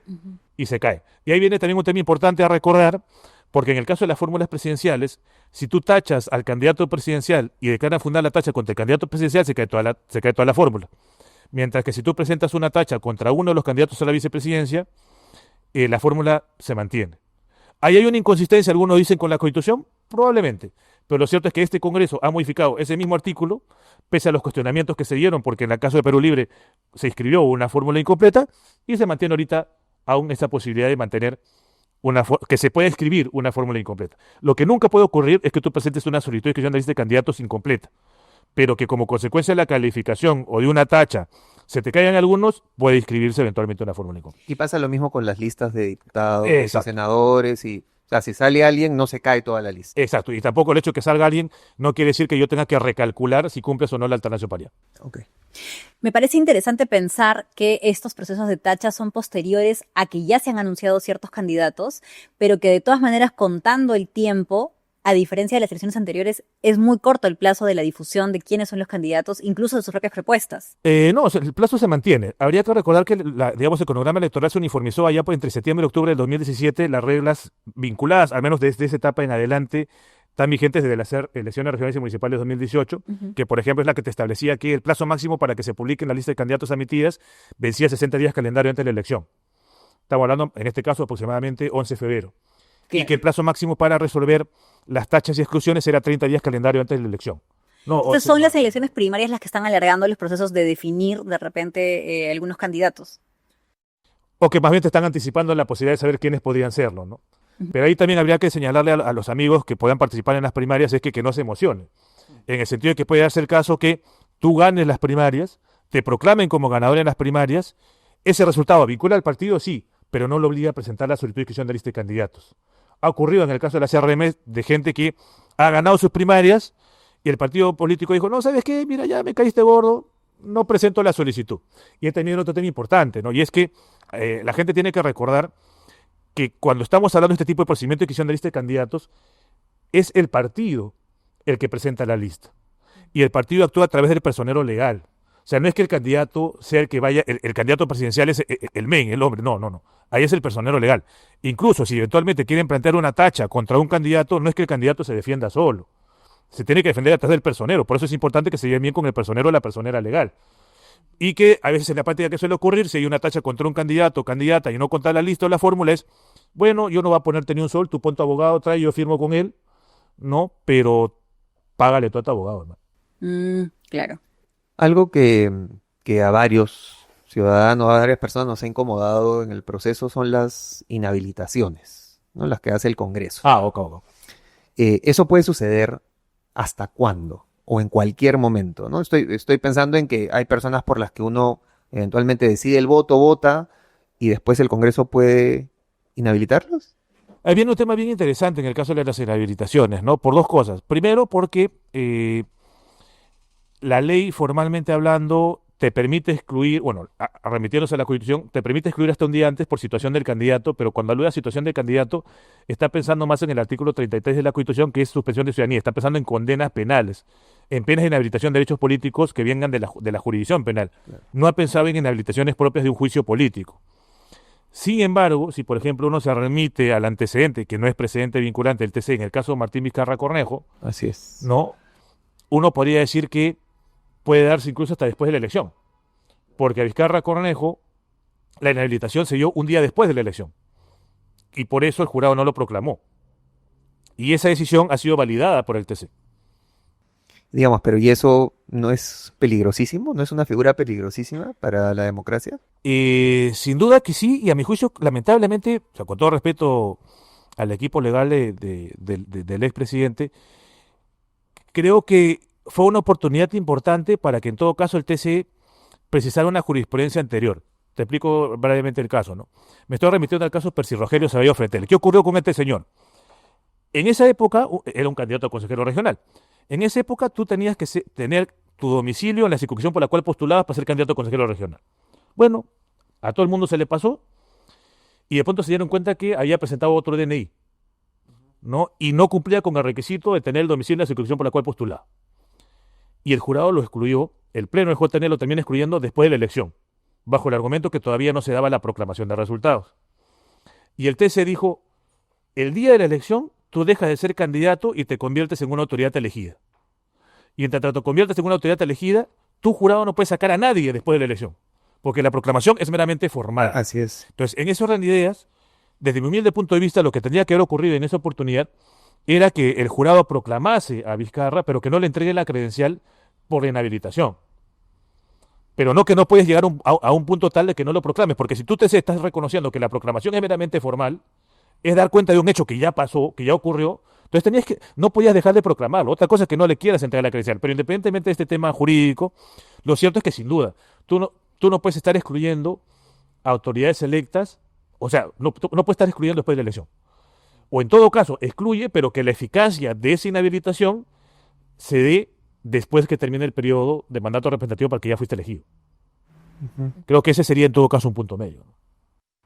Y se cae. Y ahí viene también un tema importante a recordar, porque en el caso de las fórmulas presidenciales, si tú tachas al candidato presidencial y declaran fundar la tacha contra el candidato presidencial, se cae toda la fórmula. Mientras que si tú presentas una tacha contra uno de los candidatos a la vicepresidencia, la fórmula se mantiene. ¿Ahí hay una inconsistencia, algunos dicen, con la Constitución? Probablemente. Pero lo cierto es que este Congreso ha modificado ese mismo artículo, pese a los cuestionamientos que se dieron, porque en el caso de Perú Libre se inscribió una fórmula incompleta, y se mantiene ahorita aún esa posibilidad de mantener que se pueda escribir una fórmula incompleta. Lo que nunca puede ocurrir es que tú presentes una solicitud de inscripción de lista de candidatos incompleta, pero que como consecuencia de la calificación o de una tacha se te caigan algunos, puede inscribirse eventualmente una fórmula incompleta. Y pasa lo mismo con las listas de diputados, de Exacto. senadores y... O sea, si sale alguien, no se cae toda la lista. Exacto, y tampoco el hecho de que salga alguien no quiere decir que yo tenga que recalcular si cumples o no la alternancia paridad. Ok. Me parece interesante pensar que estos procesos de tacha son posteriores a que ya se han anunciado ciertos candidatos, pero que de todas maneras, contando el tiempo, a diferencia de las elecciones anteriores, es muy corto el plazo de la difusión de quiénes son los candidatos, incluso de sus propias propuestas. No, o sea, el plazo se mantiene. Habría que recordar que el cronograma electoral se uniformizó allá entre septiembre y octubre del 2017, las reglas vinculadas, al menos desde esa etapa en adelante, están vigentes desde las elecciones regionales y municipales de 2018, que por ejemplo es la que te establecía que el plazo máximo para que se publiquen la lista de candidatos admitidas vencía 60 días calendario antes de la elección. Estamos hablando, en este caso, aproximadamente 11 de febrero. Y que el plazo máximo para resolver las tachas y exclusiones era 30 días calendario antes de la elección. No, Estas son las elecciones primarias las que están alargando los procesos de definir de repente algunos candidatos. O que más bien te están anticipando la posibilidad de saber quiénes podrían serlo, ¿no? Pero ahí también habría que señalarle a los amigos que puedan participar en las primarias es que no se emocionen. En el sentido de que puede darse el caso que tú ganes las primarias, te proclamen como ganador en las primarias, ese resultado vincula al partido, sí, pero no lo obliga a presentar la solicitud de inscripción de lista de candidatos. Ha ocurrido en el caso de la CRM de gente que ha ganado sus primarias y el partido político dijo, no, ¿sabes qué? Mira, ya me caíste gordo, no presento la solicitud. Y he tenido otro tema importante, ¿no? Y es que la gente tiene que recordar que cuando estamos hablando de este tipo de procedimiento de inscripción de lista de candidatos, es el partido el que presenta la lista. Y el partido actúa a través del personero legal. O sea, no es que el candidato sea el que vaya, el candidato presidencial es el men, el hombre, no. Ahí es el personero legal. Incluso si eventualmente quieren plantear una tacha contra un candidato, no es que el candidato se defienda solo. Se tiene que defender a través del personero. Por eso es importante que se lleven bien con el personero o la personera legal. Y que a veces en la práctica que suele ocurrir, si hay una tacha contra un candidato o candidata y no contra la lista o la fórmula, es, bueno, yo no voy a ponerte ni un sol, tú pon tu abogado, trae, yo firmo con él, no, pero págale tú a tu abogado, hermano. Claro. Algo que a varios ciudadanos, a varias personas nos ha incomodado en el proceso son las inhabilitaciones, ¿no? Las que hace el Congreso. Ok. ¿Eso puede suceder hasta cuándo? O en cualquier momento, ¿no? Estoy pensando en que hay personas por las que uno eventualmente decide el voto, vota, y después el Congreso puede inhabilitarlos. Ahí viene un tema bien interesante en el caso de las inhabilitaciones, ¿no? Por dos cosas. Primero, porque la ley, formalmente hablando, te permite excluir, bueno, remitiéndose a la Constitución, te permite excluir hasta un día antes por situación del candidato, pero cuando alude a situación del candidato, está pensando más en el artículo 33 de la Constitución, que es suspensión de ciudadanía, está pensando en condenas penales, en penas de inhabilitación de derechos políticos que vengan de la jurisdicción penal. No ha pensado en inhabilitaciones propias de un juicio político. Sin embargo, si por ejemplo uno se remite al antecedente, que no es precedente vinculante del TC, en el caso de Martín Vizcarra Cornejo, Así es. ¿no? Uno podría decir que puede darse incluso hasta después de la elección, porque a Vizcarra Cornejo la inhabilitación se dio un día después de la elección, y por eso el jurado no lo proclamó. Y esa decisión ha sido validada por el TC. Digamos, pero ¿y eso no es peligrosísimo? ¿No es una figura peligrosísima para la democracia? Sin duda que sí, y a mi juicio, lamentablemente, o sea, con todo respeto al equipo legal del expresidente, creo que fue una oportunidad importante para que en todo caso el TC precisara una jurisprudencia anterior. Te explico brevemente el caso, ¿no? Me estoy remitiendo al caso Percy Rogelio Savello Fretel. ¿Qué ocurrió con este señor? En esa época, era un candidato a consejero regional. En esa época tú tenías que tener tu domicilio en la circunscripción por la cual postulabas para ser candidato a consejero regional. Bueno, a todo el mundo se le pasó y de pronto se dieron cuenta que había presentado otro DNI, ¿no? Y no cumplía con el requisito de tener el domicilio en la circunscripción por la cual postulaba. Y el jurado lo excluyó, el pleno del JN lo termina excluyendo después de la elección, bajo el argumento que todavía no se daba la proclamación de resultados. Y el TC dijo, el día de la elección tú dejas de ser candidato y te conviertes en una autoridad elegida. Y en tanto te conviertes en una autoridad elegida, tu jurado no puede sacar a nadie después de la elección, porque la proclamación es meramente formal. Así es. Entonces, en ese orden de ideas, desde mi humilde punto de vista, lo que tendría que haber ocurrido en esa oportunidad era que el jurado proclamase a Vizcarra, pero que no le entregue la credencial por inhabilitación. Pero no que no puedes llegar a un punto tal de que no lo proclames, porque si tú te estás reconociendo que la proclamación es meramente formal, es dar cuenta de un hecho que ya pasó, que ya ocurrió, entonces no podías dejar de proclamarlo. Otra cosa es que no le quieras entregar la credencial, pero independientemente de este tema jurídico, lo cierto es que sin duda, tú no puedes estar excluyendo a autoridades electas, o sea, tú no puedes estar excluyendo después de la elección. O en todo caso, excluye, pero que la eficacia de esa inhabilitación se dé después que termine el periodo de mandato representativo para que ya fuiste elegido. Creo que ese sería en todo caso un punto medio, ¿no?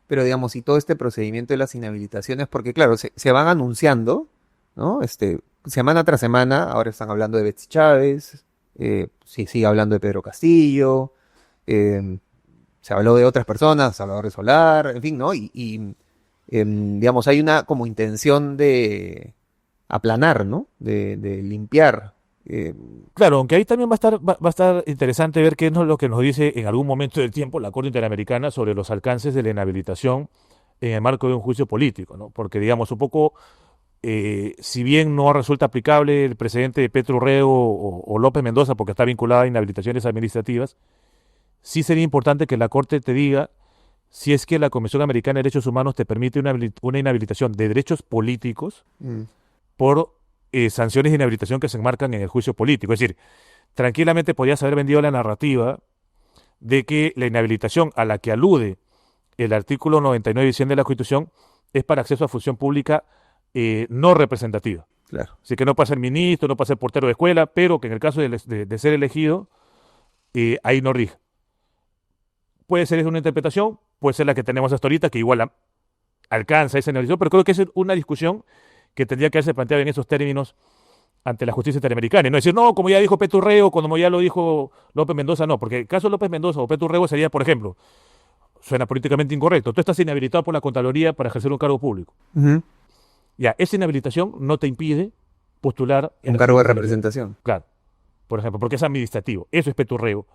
Pero digamos, y todo este procedimiento de las inhabilitaciones, porque claro, se van anunciando, ¿no? Semana tras semana, ahora están hablando de Betsy Chávez, sí, sigue hablando de Pedro Castillo, se habló de otras personas, Salvador Solar, en fin, ¿no? Digamos, hay una como intención de aplanar, ¿no? De limpiar. Claro, aunque ahí también va a estar interesante ver qué es lo que nos dice en algún momento del tiempo la Corte Interamericana sobre los alcances de la inhabilitación en el marco de un juicio político, ¿no? Porque, digamos, un poco, si bien no resulta aplicable el precedente de Petro Urrego o López Mendoza porque está vinculada a inhabilitaciones administrativas, sí sería importante que la Corte te diga si es que la Comisión Americana de Derechos Humanos te permite una inhabilitación de derechos políticos Mm, por sanciones de inhabilitación que se enmarcan en el juicio político. Es decir, tranquilamente podías haber vendido la narrativa de que la inhabilitación a la que alude el artículo 99 y 100 de la Constitución es para acceso a función pública no representativa. claro. Así que no para ser ministro, no para ser portero de escuela, pero que en el caso de ser elegido, ahí no rige. Puede ser una interpretación, puede ser la que tenemos hasta ahorita, que igual alcanza esa inhabilitación, pero creo que es una discusión que tendría que haberse planteado en esos términos ante la justicia interamericana. Y no decir, no, como ya dijo Peturrego, como ya lo dijo López Mendoza, no, porque el caso de López Mendoza o Peturrego sería, por ejemplo, suena políticamente incorrecto, tú estás inhabilitado por la Contraloría para ejercer un cargo público. Ujú. Ya, esa inhabilitación no te impide postular en Un la cargo de Contraloría. representación. Claro, por ejemplo, porque es administrativo. Eso es Peturrego,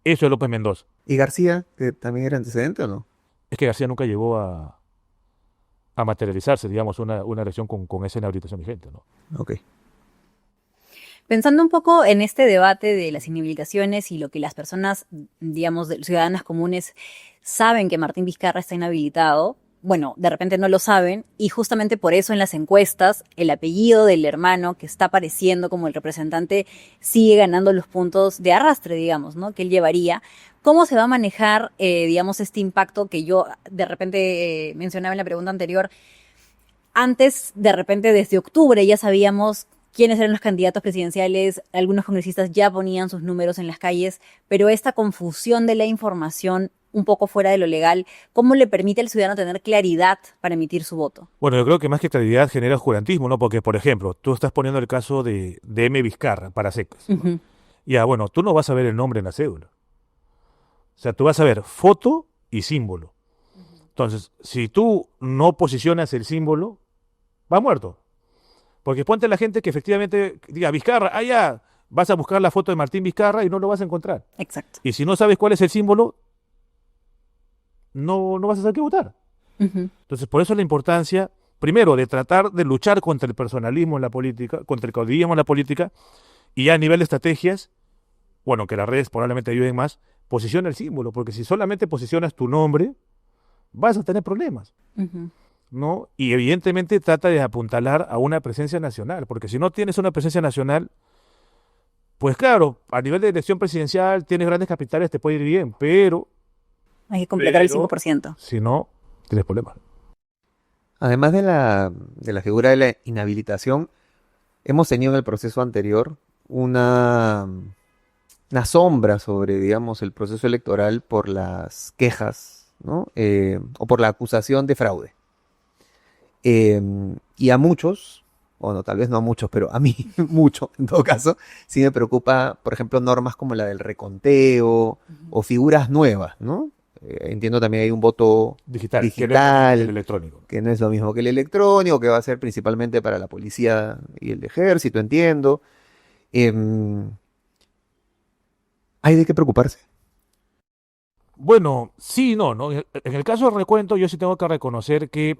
eso es López Mendoza. ¿Y García, que también era antecedente o no? Es que García nunca llegó a materializarse, digamos, una elección con esa inhabilitación vigente, ¿no? Ok. Pensando un poco en este debate de las inhabilitaciones y lo que las personas, digamos, ciudadanas comunes saben que Martín Vizcarra está inhabilitado, bueno, de repente no lo saben y justamente por eso en las encuestas el apellido del hermano que está apareciendo como el representante sigue ganando los puntos de arrastre, digamos, ¿no? Que él llevaría. ¿Cómo se va a manejar, digamos, este impacto que yo de repente mencionaba en la pregunta anterior? Antes, de repente, desde octubre ya sabíamos quiénes eran los candidatos presidenciales, algunos congresistas ya ponían sus números en las calles, pero esta confusión de la información un poco fuera de lo legal, ¿cómo le permite al ciudadano tener claridad para emitir su voto? Bueno, yo creo que más que claridad genera oscurantismo, ¿no? Porque, por ejemplo, tú estás poniendo el caso de M. Vizcarra, para secas, ¿no? Ujú. Ya, bueno, tú no vas a ver el nombre en la cédula. O sea, tú vas a ver foto y símbolo. Entonces, si tú no posicionas el símbolo, va muerto. Porque ponte la gente que efectivamente diga Vizcarra, ya, vas a buscar la foto de Martín Vizcarra y no lo vas a encontrar. Exacto. Y si no sabes cuál es el símbolo, no vas a saber qué votar. Ujú. Entonces, por eso la importancia, primero, de tratar de luchar contra el personalismo en la política, contra el caudillismo en la política, y ya a nivel de estrategias, bueno, que las redes probablemente ayuden más, posiciona el símbolo, porque si solamente posicionas tu nombre, vas a tener problemas, Ujú. ¿no? Y evidentemente trata de apuntalar a una presencia nacional, porque si no tienes una presencia nacional, pues claro, a nivel de elección presidencial tienes grandes capitales, te puede ir bien, pero Hay que completar el Pero- 5%. si no, tienes problemas. Además de la figura de la inhabilitación, hemos tenido en el proceso anterior una sombra sobre, digamos, el proceso electoral por las quejas, ¿no? O por la acusación de fraude. Eh, y a muchos, o no, tal vez no a muchos, pero a mí mucho, en todo caso, sí me preocupa, por ejemplo, normas como la del reconteo o figuras nuevas, ¿no? Entiendo también hay un voto Digital, Digital. el electrónico. que no es lo mismo que el electrónico, que va a ser principalmente para la policía y el ejército, entiendo. Em, Hay de qué preocuparse. Bueno, sí, no. En el caso del recuento, yo sí tengo que reconocer que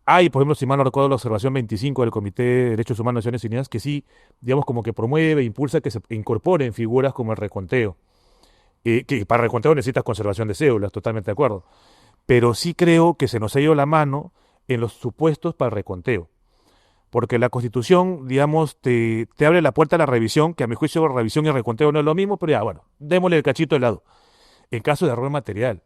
hay, por ejemplo, si mal no recuerdo, la observación 25 del Comité de Derechos Humanos de Naciones Unidas, que sí, digamos, como que promueve, impulsa que se incorporen figuras como el reconteo. Que para reconteo necesitas conservación de cédulas, totalmente de acuerdo. Pero sí creo que se nos ha ido la mano en los supuestos para el reconteo. Porque la Constitución, digamos, te abre la puerta a la revisión, que a mi juicio revisión y reconteo no es lo mismo, pero ya, bueno, démosle el cachito de lado. En caso de error material.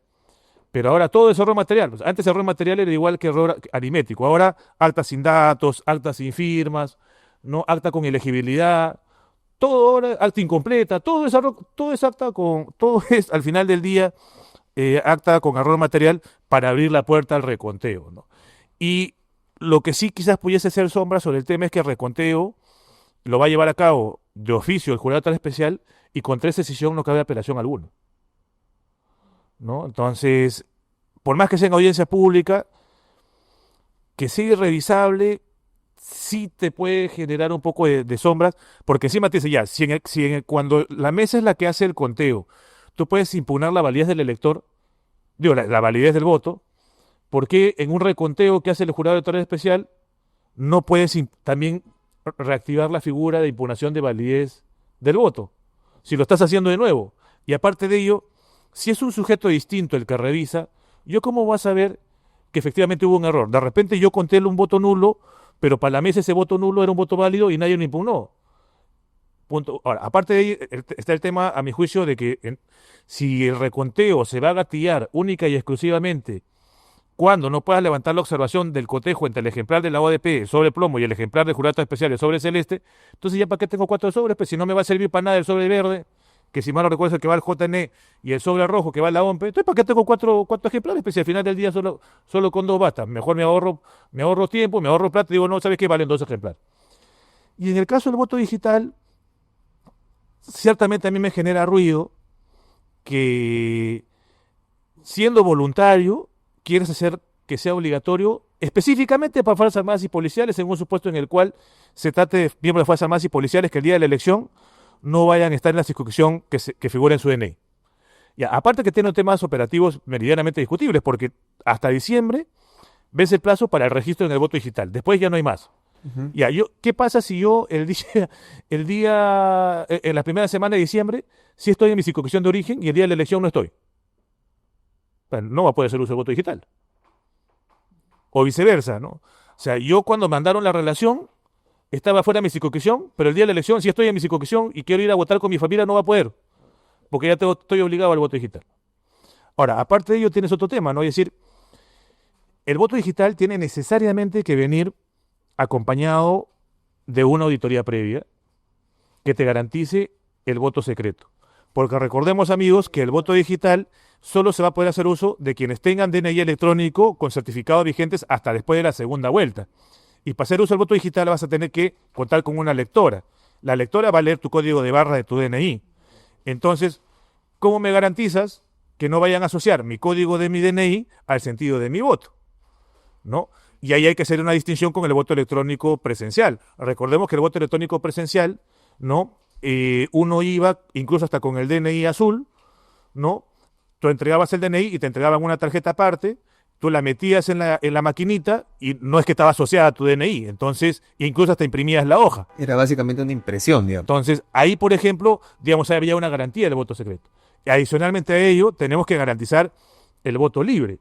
Pero ahora todo es error material. O sea, antes error material era igual que error aritmético. Ahora acta sin datos, acta sin firmas, no acta con elegibilidad, todo ahora acta incompleta, todo es acta con, todo es al final del día acta con error material para abrir la puerta al reconteo, ¿no? Y lo que sí quizás pudiese ser sombra sobre el tema es que el reconteo lo va a llevar a cabo de oficio el jurado tal especial y contra esa decisión no cabe apelación alguna, ¿no? Entonces, por más que sea en audiencia pública, que sea irrevisable, sí te puede generar un poco de sombras, porque encima te dice ya, cuando la mesa es la que hace el conteo, tú puedes impugnar la validez del elector, digo, la validez del voto, ¿por qué en un reconteo que hace el jurado electoral especial no puedes también reactivar la figura de impugnación de validez del voto? Si lo estás haciendo de nuevo. Y aparte de ello, si es un sujeto distinto el que revisa, ¿yo cómo voy a saber que efectivamente hubo un error? De repente yo conté un voto nulo, pero para la mesa ese voto nulo era un voto válido y nadie lo impugnó. Punto. Ahora, aparte de ello, está el tema, a mi juicio, de que si el reconteo se va a gatillar única y exclusivamente cuando no puedas levantar la observación del cotejo entre el ejemplar de la ODP sobre plomo y el ejemplar del jurado especial de sobre celeste, entonces ya para qué tengo 4 sobres, pues si no me va a servir para nada el sobre verde, que si mal no recuerdo es el que va al JN y el sobre rojo que va a la OMPE, entonces para qué tengo cuatro ejemplares, pues si al final del día solo con 2 basta, mejor me ahorro tiempo, me ahorro plata, y digo, no, ¿sabes qué? Valen 2 ejemplares. Y en el caso del voto digital, ciertamente a mí me genera ruido que siendo voluntario, quieres hacer que sea obligatorio específicamente para Fuerzas Armadas y Policiales, en un supuesto en el cual se trate de miembros de Fuerzas Armadas y Policiales que el día de la elección no vayan a estar en la circunscripción que figura en su DNI. Ya, aparte que tiene temas operativos meridianamente discutibles, porque hasta diciembre vence el plazo para el registro en el voto digital. Después ya no hay más. Ujú. Ya, ¿qué pasa si yo en la primera semana de diciembre, sí estoy en mi circunscripción de origen y el día de la elección no estoy? Bueno, no va a poder hacer uso del voto digital. O viceversa, ¿no? O sea, yo cuando mandaron la relación estaba fuera de mi circunscripción, pero el día de la elección, si estoy en mi circunscripción y quiero ir a votar con mi familia, no va a poder, porque ya estoy obligado al voto digital. Ahora, aparte de ello, tienes otro tema, ¿no? Es decir, el voto digital tiene necesariamente que venir acompañado de una auditoría previa que te garantice el voto secreto. Porque recordemos, amigos, que el voto digital solo se va a poder hacer uso de quienes tengan DNI electrónico con certificados vigentes hasta después de la segunda vuelta. Y para hacer uso del voto digital vas a tener que contar con una lectora. La lectora va a leer tu código de barra de tu DNI. Entonces, ¿cómo me garantizas que no vayan a asociar mi código de mi DNI al sentido de mi voto? ¿No? Y ahí hay que hacer una distinción con el voto electrónico presencial. Recordemos que el voto electrónico presencial, ¿no? Uno iba incluso hasta con el DNI azul, ¿no? Tú entregabas el DNI y te entregaban una tarjeta aparte, tú la metías en la maquinita y no es que estaba asociada a tu DNI, entonces incluso hasta imprimías la hoja. Era básicamente una impresión, digamos. Entonces ahí, por ejemplo, digamos, había una garantía del voto secreto. Y adicionalmente a ello, tenemos que garantizar el voto libre,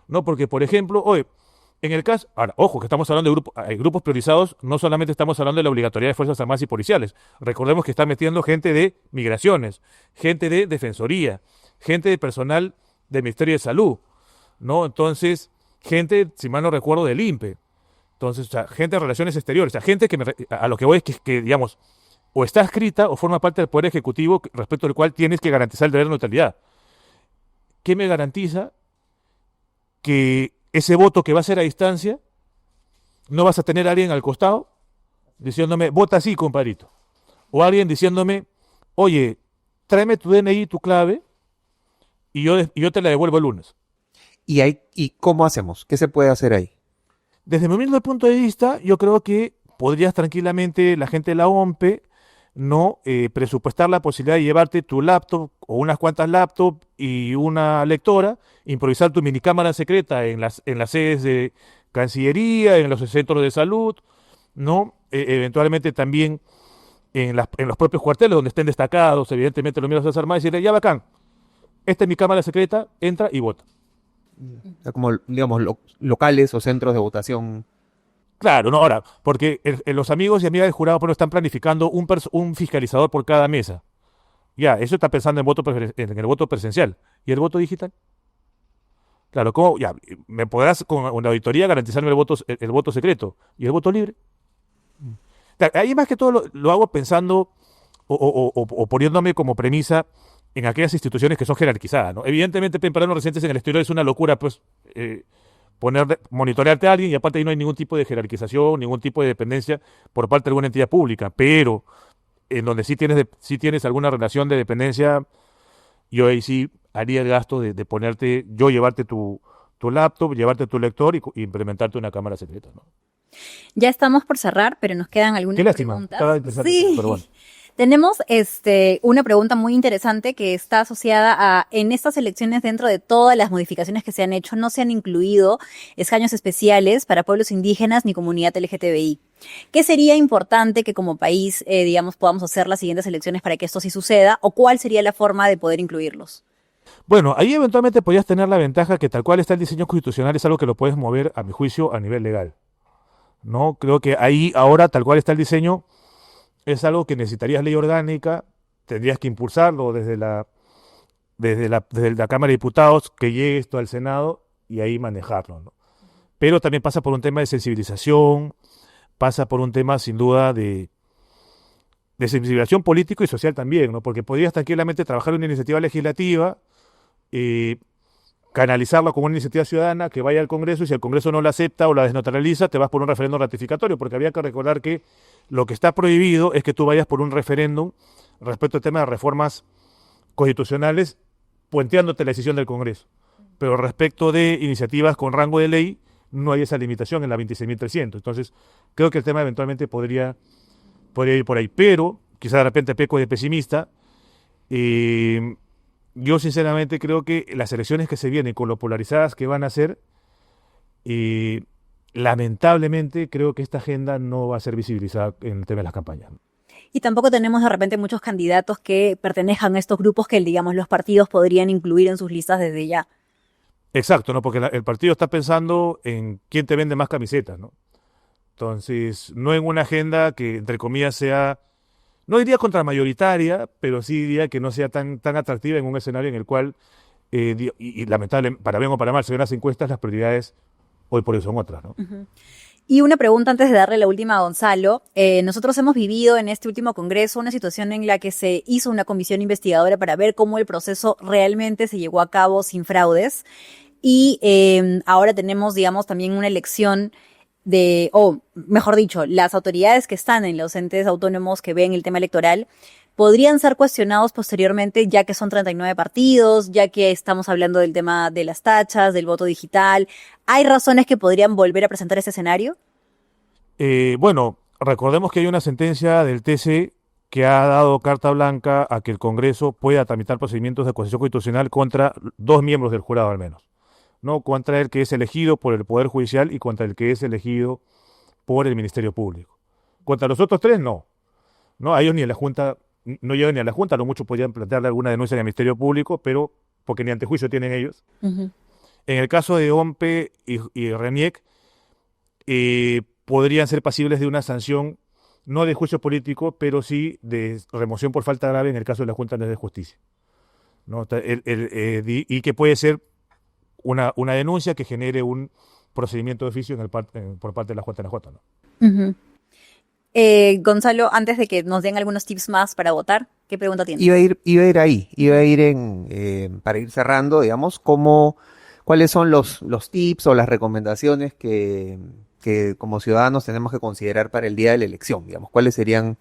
¿no? Porque, por ejemplo, hoy, en el caso, ahora, ojo, que estamos hablando de grupos priorizados, no solamente estamos hablando de la obligatoriedad de Fuerzas Armadas y Policiales. Recordemos que están metiendo gente de migraciones, gente de defensoría, gente de personal del Ministerio de Salud, ¿no? Entonces, gente, si mal no recuerdo, del INPE. Entonces, o sea, gente de relaciones exteriores, o sea, gente a lo que voy es que, digamos, o está escrita o forma parte del Poder Ejecutivo respecto al cual tienes que garantizar el deber de neutralidad. ¿Qué me garantiza que ese voto que va a ser a distancia, no vas a tener a alguien al costado diciéndome, vota así, compadrito? O alguien diciéndome, oye, tráeme tu DNI, tu clave, y yo te la devuelvo el lunes. ¿Y cómo hacemos? ¿Qué se puede hacer ahí? Desde mi humilde punto de vista, yo creo que podrías tranquilamente, la gente de la OMPE, no presupuestar la posibilidad de llevarte tu laptop o unas cuantas laptops y una lectora, improvisar tu minicámara secreta en las sedes de Cancillería, en los centros de salud, ¿no? Eventualmente también en los propios cuarteles donde estén destacados, evidentemente los miembros de las Armadas, y decirle, ya bacán, esta es mi cámara secreta, entra y vota. O sea, como, digamos, locales o centros de votación. Claro, no, ahora, porque los amigos y amigas del jurado están planificando un fiscalizador por cada mesa. Ya, eso está pensando en el voto presencial. ¿Y el voto digital? Claro, ¿cómo? Ya, ¿me podrás con una auditoría garantizarme el voto secreto? ¿Y el voto libre? Claro, ahí más que todo lo hago pensando o poniéndome como premisa en aquellas instituciones que son jerarquizadas, ¿no? Evidentemente, preparar los residentes en el exterior es una locura, pues, monitorearte a alguien, y aparte ahí no hay ningún tipo de jerarquización, ningún tipo de dependencia por parte de alguna entidad pública, pero en donde sí tienes alguna relación de dependencia, yo ahí sí haría el gasto de llevarte tu laptop, llevarte tu lector y implementarte una cámara secreta, ¿no? Ya estamos por cerrar, pero nos quedan algunas Qué lástima. preguntas. Estaba interesante, Sí. pero bueno. Tenemos una pregunta muy interesante que está asociada a, en estas elecciones, dentro de todas las modificaciones que se han hecho, no se han incluido escaños especiales para pueblos indígenas ni comunidad LGTBI. ¿Qué sería importante que como país, digamos, podamos hacer las siguientes elecciones para que esto sí suceda? ¿O cuál sería la forma de poder incluirlos? Bueno, ahí eventualmente podrías tener la ventaja que tal cual está el diseño constitucional es algo que lo puedes mover, a mi juicio, a nivel legal. ¿No? Creo que ahí ahora, tal cual está el diseño, es algo que necesitarías ley orgánica, tendrías que impulsarlo desde la Cámara de Diputados, que llegue esto al Senado y ahí manejarlo, ¿no? Pero también pasa por un tema de sensibilización, pasa por un tema sin duda de sensibilización político y social también, ¿no? Porque podrías tranquilamente trabajar una iniciativa legislativa, canalizarla como una iniciativa ciudadana que vaya al Congreso, y si el Congreso no la acepta o la desnaturaliza, te vas por un referéndum ratificatorio, porque había que recordar que lo que está prohibido es que tú vayas por un referéndum respecto al tema de reformas constitucionales, puenteándote la decisión del Congreso. Pero respecto de iniciativas con rango de ley, no hay esa limitación en la 26.300. Entonces, creo que el tema eventualmente podría ir por ahí. Pero, quizá de repente peco de pesimista, yo sinceramente creo que las elecciones que se vienen, con lo polarizadas que van a ser, lamentablemente creo que esta agenda no va a ser visibilizada en el tema de las campañas. Y tampoco tenemos de repente muchos candidatos que pertenezcan a estos grupos que, digamos, los partidos podrían incluir en sus listas desde ya. Exacto, ¿no? Porque el partido está pensando en quién te vende más camisetas, ¿no? Entonces, no en una agenda que, entre comillas, sea, no diría contramayoritaria, pero sí diría que no sea tan atractiva en un escenario en el cual, y lamentable, para bien o para mal, según las encuestas, las prioridades hoy por hoy son otras, ¿no? Uh-huh. Y una pregunta antes de darle la última a Gonzalo. Nosotros hemos vivido en este último congreso una situación en la que se hizo una comisión investigadora para ver cómo el proceso realmente se llevó a cabo sin fraudes. Y ahora tenemos, digamos, también una elección mejor dicho, las autoridades que están en los entes autónomos que ven el tema electoral podrían ser cuestionados posteriormente, ya que son 39 partidos, ya que estamos hablando del tema de las tachas, del voto digital. ¿Hay razones que podrían volver a presentar ese escenario? Bueno, recordemos que hay una sentencia del TC que ha dado carta blanca a que el Congreso pueda tramitar procedimientos de acusación constitucional contra 2 miembros del jurado al menos, ¿no? Contra el que es elegido por el Poder Judicial y contra el que es elegido por el Ministerio Público. Contra los otros 3, no. No, a ellos ni a la Junta, no llegan ni a la Junta, lo mucho podrían plantearle alguna denuncia en el Ministerio Público, pero porque ni antejuicio tienen ellos. Uh-huh. En el caso de OMPE y RENIEC, podrían ser pasibles de una sanción, no de juicio político, pero sí de remoción por falta grave en el caso de la Junta de Justicia, ¿no? Y que puede ser una denuncia que genere un procedimiento de oficio por parte de la JNJ, ¿no? Uh-huh. Gonzalo, antes de que nos den algunos tips más para votar, ¿qué pregunta tienes? Iba a ir para ir cerrando, digamos, cuáles son los tips o las recomendaciones que como ciudadanos tenemos que considerar para el día de la elección, digamos, cuáles serían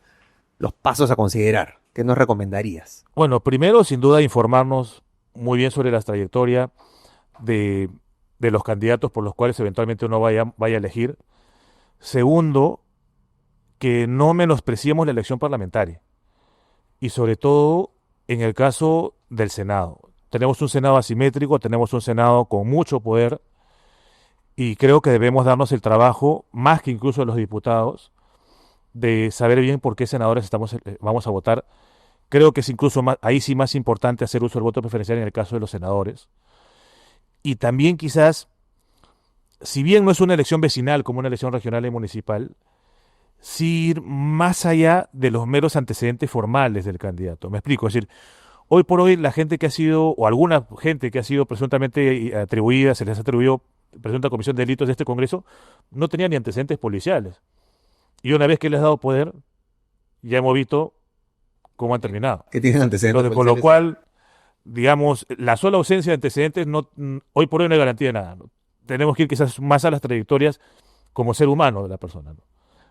los pasos a considerar, ¿qué nos recomendarías? Bueno, primero, sin duda, informarnos muy bien sobre la trayectoria de los candidatos por los cuales eventualmente uno vaya a elegir. Segundo, que no menospreciemos la elección parlamentaria. Y sobre todo en el caso del Senado. Tenemos un Senado asimétrico, tenemos un Senado con mucho poder, y creo que debemos darnos el trabajo, más que incluso los diputados, de saber bien por qué senadores vamos a votar. Creo que es incluso ahí sí más importante hacer uso del voto preferencial en el caso de los senadores. Y también quizás, si bien no es una elección vecinal como una elección regional y municipal, sí ir más allá de los meros antecedentes formales del candidato. Me explico, es decir, hoy por hoy la gente que ha sido, o alguna gente que ha sido presuntamente atribuida, se les atribuyó presunta comisión de delitos de este Congreso, no tenía ni antecedentes policiales. Y una vez que les ha dado poder, ya hemos visto cómo han terminado. Que tienen antecedentes Entonces, con lo cual, digamos, la sola ausencia de antecedentes hoy por hoy no hay garantía de nada, ¿no? Tenemos que ir quizás más a las trayectorias como ser humano de la persona, ¿no?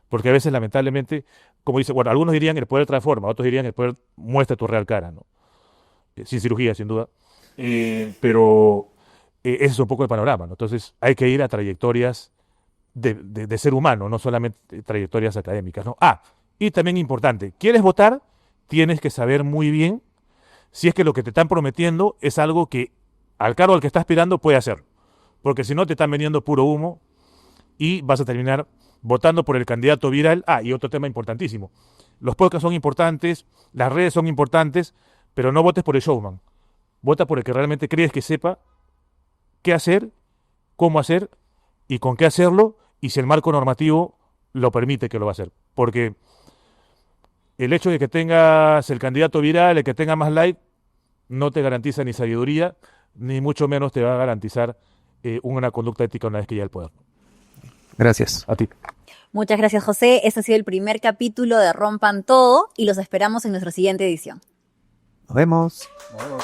Porque a veces, lamentablemente, como dice, bueno, algunos dirían el poder transforma, otros dirían el poder muestra tu real cara, ¿no? Sin cirugía, sin duda. Pero ese es un poco el panorama, ¿no? Entonces hay que ir a trayectorias de ser humano, no solamente trayectorias académicas, ¿no? Ah, y también importante, ¿quieres votar? Tienes que saber muy bien si es que lo que te están prometiendo es algo que al cargo al que estás aspirando puede hacer. Porque si no, te están vendiendo puro humo y vas a terminar votando por el candidato viral. Ah, y otro tema importantísimo. Los podcasts son importantes, las redes son importantes, pero no votes por el showman. Vota por el que realmente crees que sepa qué hacer, cómo hacer y con qué hacerlo, y si el marco normativo lo permite que lo va a hacer. Porque el hecho de que tengas el candidato viral, el que tenga más like, no te garantiza ni sabiduría, ni mucho menos te va a garantizar una conducta ética una vez que ya el poder. Gracias. A ti. Muchas gracias, José. Este ha sido el primer capítulo de Rompan Todo y los esperamos en nuestra siguiente edición. Nos vemos. Vamos.